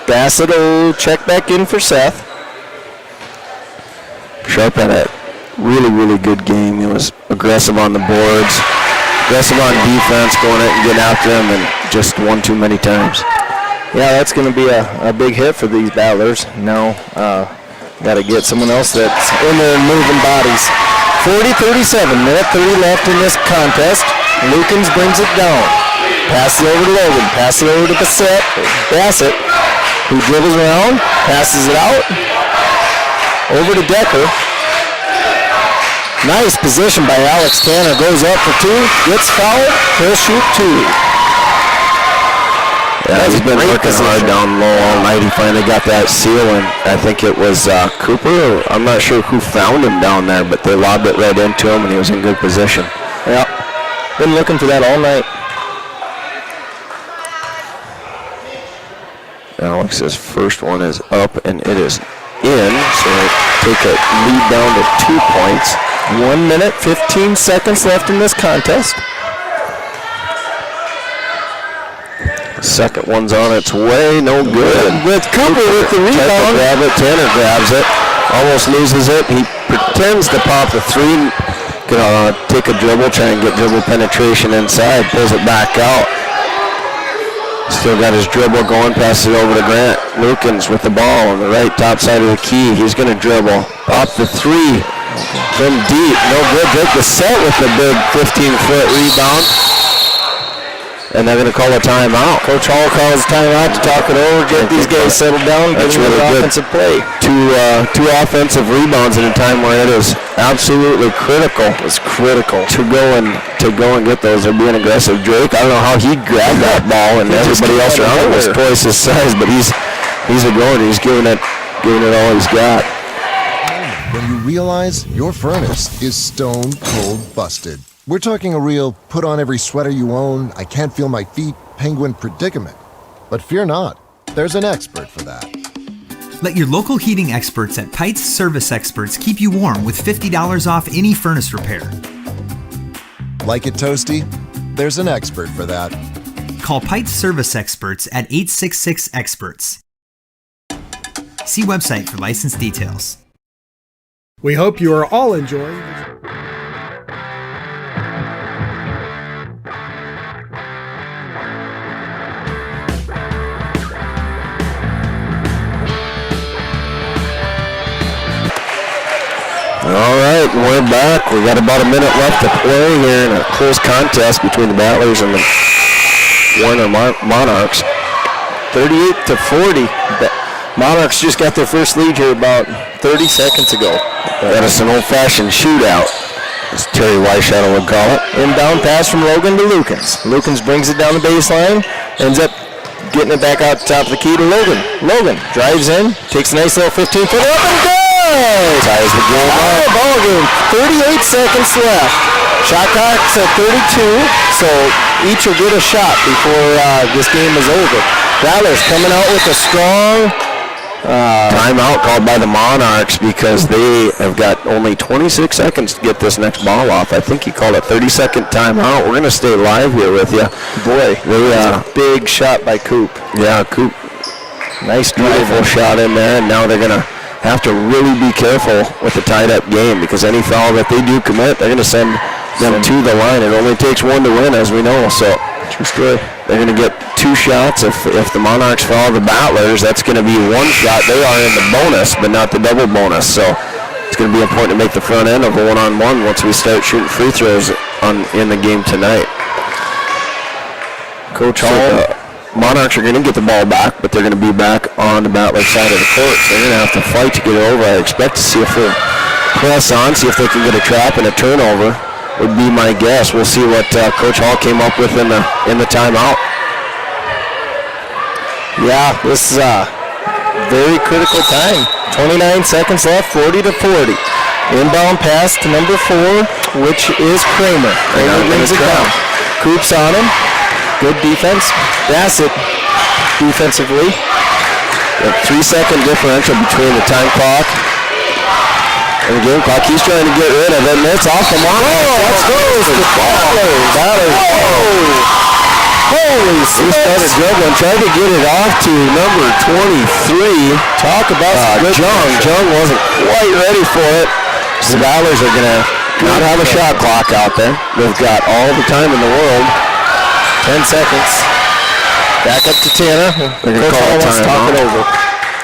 Bassett will check back in for Seth. Sharp had a really, really good game. He was aggressive on the boards, aggressive on defense, going at and getting after him, and just won too many times. Yeah, that's going to be a big hit for these Battlers. Now, got to get someone else that's in there and moving bodies. 40-37, minute 30 left in this contest. Lukens brings it down. Passes it over to Logan. Passes it over to Bassett, who dribbles around, passes it out. Over to Decker. Nice position by Alex Tanner. Goes up for 2. Gets fouled. He'll shoot 2. Yeah, he's been working hard down low all night. He finally got that seal, and I think it was Cooper. I'm not sure who found him down there, but they lobbed it right into him, and he was in good position. Yeah, been looking for that all night. Alex's first one is up, and it is in, so they take a lead down to 2 points. 1 minute, 15 seconds left in this contest. Second one's on its way, no good. With Cooper with the rebound. Grab it, Tanner grabs it, almost loses it. He pretends to pop the 3, gonna take a dribble, try and get dribble penetration inside, pulls it back out. Still got his dribble going, passes it over to Grant. Lukens with the ball on the right top side of the key. He's gonna dribble, pop the 3 from deep, no good. Break the set with the big 15-foot rebound. And they're going to call a timeout. Coach Hall calls a timeout to talk it over, get these guys settled down, get really good offensive play. Two offensive rebounds in a time where it is absolutely critical. It's critical to go and get those. They're being aggressive. Drake, I don't know how he grabbed that ball, and everybody else around him was twice his size, but he's a goer. He's giving it all he's got. When you realize your furnace is stone cold busted. We're talking a real put on every sweater you own, I can't feel my feet, penguin predicament. But fear not, there's an expert for that. Let your local heating experts at Pites Service Experts keep you warm with $50 off any furnace repair. Like it toasty? There's an expert for that. Call Pites Service Experts at 866-EXPERTS. See website for license details. We hope you are all enjoying. All right, we're back. We got about a minute left to play here in a close contest between the Battlers and the Warner Monarchs. 38-40. Monarchs just got their first lead here about 30 seconds ago. That is an old-fashioned shootout, as Terry Weishuttle would call it. Inbound pass from Logan to Lukens. Lukens brings it down the baseline, ends up getting it back out the top of the key to Logan. Logan drives in, takes a nice little 15-footer up and good! Ties the game up. Ball game. 38 seconds left. Shot clock's at 32, so each will get a shot before this game is over. Battlers coming out with a strong timeout called by the Monarchs because they have got only 26 seconds to get this next ball off. I think he called a 30-second timeout. We're going to stay live here with you. Boy, a big shot by Coop. Yeah, Coop. Nice beautiful shot in there, and now they're going to have to really be careful with the tied-up game because any foul that they do commit, they're going to send them to the line. It only takes one to win, as we know, so true story. They're going to get 2 shots. If the Monarchs foul the Battlers, that's going to be 1 shot. They are in the bonus, but not the double bonus, so it's going to be important to make the front end of a one-on-one once we start shooting free throws in the game tonight. Coach Hall. Monarchs are going to get the ball back, but they're going to be back on the Battler side of the court. So they're going to have to fight to get it over. I expect to see if they press on, see if they can get a trap and a turnover would be my guess. We'll see what Coach Hall came up with in the timeout. Yeah, this is a very critical time. 29 seconds left, 40-40. Inbound pass to number 4, which is Kramer. Kramer brings it down. Coop's on him. Good defense. Bassett defensively. 3-second differential between the time clock and the game clock. He's trying to get rid of it, and it's off the mark. Let's go. Holy smokes. He started dribbling, tried to get it off to number 23. Talk about Jung wasn't quite ready for it. So the Battlers are going to not have a shot clock out there. They've got all the time in the world. 10 seconds. Back up to Tanner. They're going to call it time. Talk it over.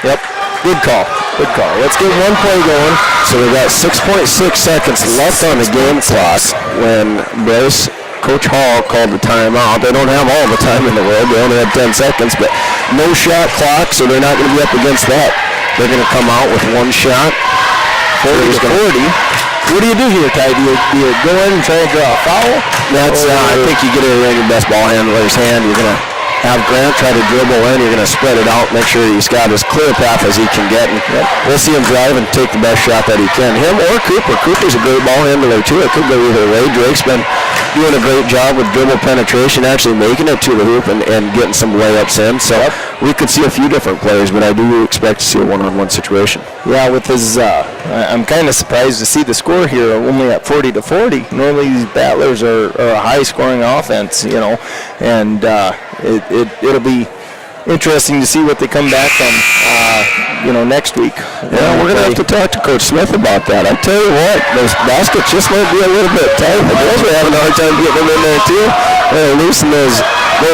Yep. Good call. Good call. Let's get one play going. So they've got 6.6 seconds left on the game clock when Coach Hall called the timeout. They don't have all the time in the world. They only have 10 seconds, but no shot clock, so they're not going to be up against that. They're going to come out with 1 shot. 40-40. What do you do here, Ty? Do you go in and try to draw a foul? That's I think you get it in your best ball handler's hand. You're going to have Grant try to dribble in. You're going to spread it out, make sure he's got as clear a path as he can get. And we'll see him drive and take the best shot that he can. Him or Cooper. Cooper's a great ball handler, too. It could go either way. Drake's been doing a great job with dribble penetration, actually making it to the hoop and getting some layups in. So we could see a few different plays, but I do expect to see a one-on-one situation. Yeah, with his, I'm kind of surprised to see the score here only at 40-40. Normally these Battlers are a high-scoring offense, and it'll be interesting to see what they come back from, next week. Yeah, we're going to have to talk to Coach Smith about that. I tell you what, those baskets just might be a little bit tight. The girls are having a hard time getting them in there, too. They'll loosen those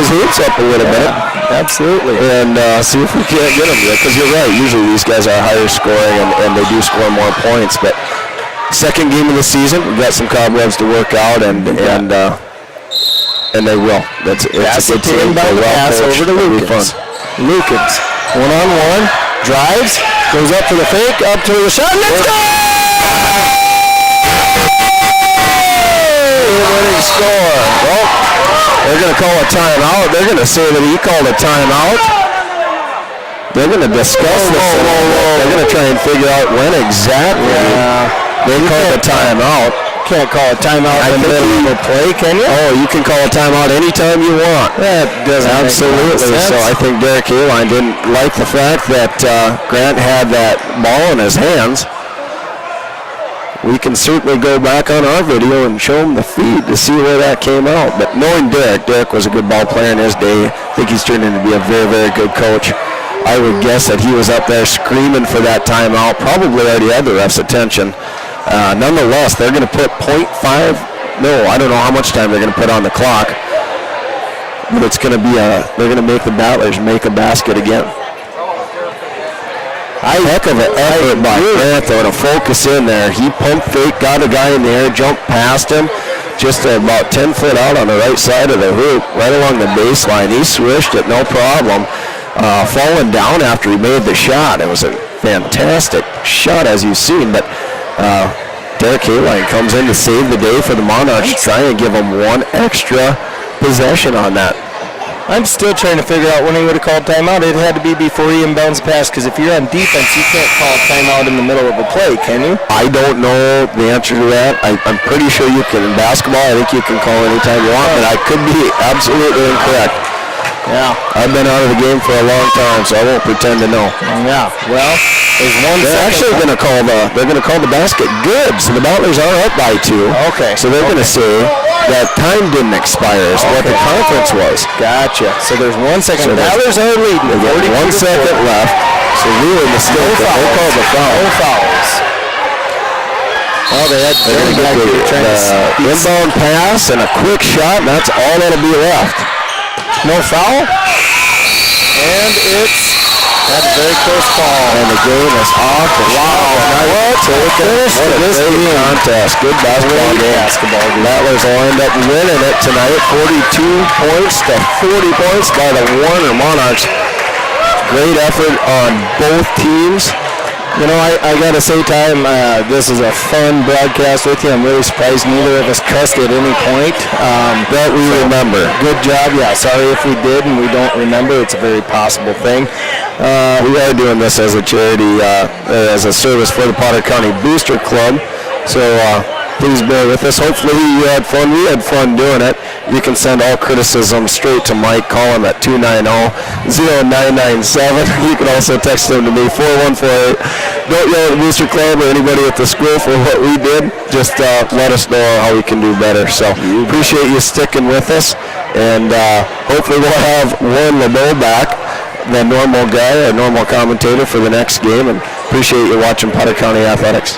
hoops up a little bit. Absolutely. And see if we can't get them yet, because you're right. Usually these guys are higher scoring, and they do score more points. But second game of the season, we've got some cobwebs to work out, and they will. It's a good team. Pass over to Lukens. Lukens, one-on-one, drives, goes up for the fake, up to the shot, let's go! Winning score. Well, they're going to call a timeout. They're going to say that he called a timeout. They're going to discuss this. They're going to try and figure out when exactly they called a timeout. Can't call a timeout in the middle of a play, can you? Oh, you can call a timeout anytime you want. That doesn't absolutely. Make sense. So I think Derek Aline didn't like the fact that Grant had that ball in his hands. We can certainly go back on our video and show him the feed to see where that came out. But knowing Derek was a good ball player in his day. I think he's turned into be a very, very good coach. I would guess that he was up there screaming for that timeout, probably already had the ref's attention. Nonetheless, they're going to put I don't know how much time they're going to put on the clock. But it's going to be they're going to make the Battlers make a basket again. Heck of an effort by Grant, though, to focus in there. He pump fake, got a guy in the air, jumped past him, just about 10 foot out on the right side of the hoop, right along the baseline. He swished it, no problem. Falling down after he made the shot. It was a fantastic shot, as you've seen, but Derek Aline comes in to save the day for the Monarchs, try and give them one extra possession on that. I'm still trying to figure out when he would have called timeout. It had to be before he inbounds the pass, because if you're on defense, you can't call timeout in the middle of a play, can you? I don't know the answer to that. I'm pretty sure you can. In basketball, I think you can call anytime you want, but I could be absolutely incorrect. Yeah. I've been out of the game for a long time, so I won't pretend to know. Yeah. Well, there's one They're actually going to call the basket good, so the Battlers are up by 2. Okay. So they're going to say that time didn't expire, is what the conference was. Gotcha. So there's 1 second. So the Battlers are leading. They got 1 second left. So really mistaken. They called the foul. No fouls. Well, they had the inbound pass and a quick shot, and that's all that'll be left. No foul. And that's a very close call. And the game is off. Wow. What a great contest. Good basketball game. Battlers will end up winning it tonight. 42 points to 40 points by the Warner Monarchs. Great effort on both teams. You know, I got to say, Ty, this is a fun broadcast with you. I'm really surprised neither of us cussed at any point. That we remember. Good job. Yeah, sorry if we did and we don't remember. It's a very possible thing. We are doing this as a charity, as a service for the Potter County Booster Club. So please bear with us. Hopefully you had fun. We had fun doing it. You can send all criticism straight to Mike. Call him at 290-0997. You can also text him to me, 4148. Don't yell at the Booster Club or anybody at the school for what we did. Just let us know how we can do better. So appreciate you sticking with us. And hopefully we'll have Warren LeBeau back, the normal guy, a normal commentator for the next game. And appreciate you watching Potter County Athletics.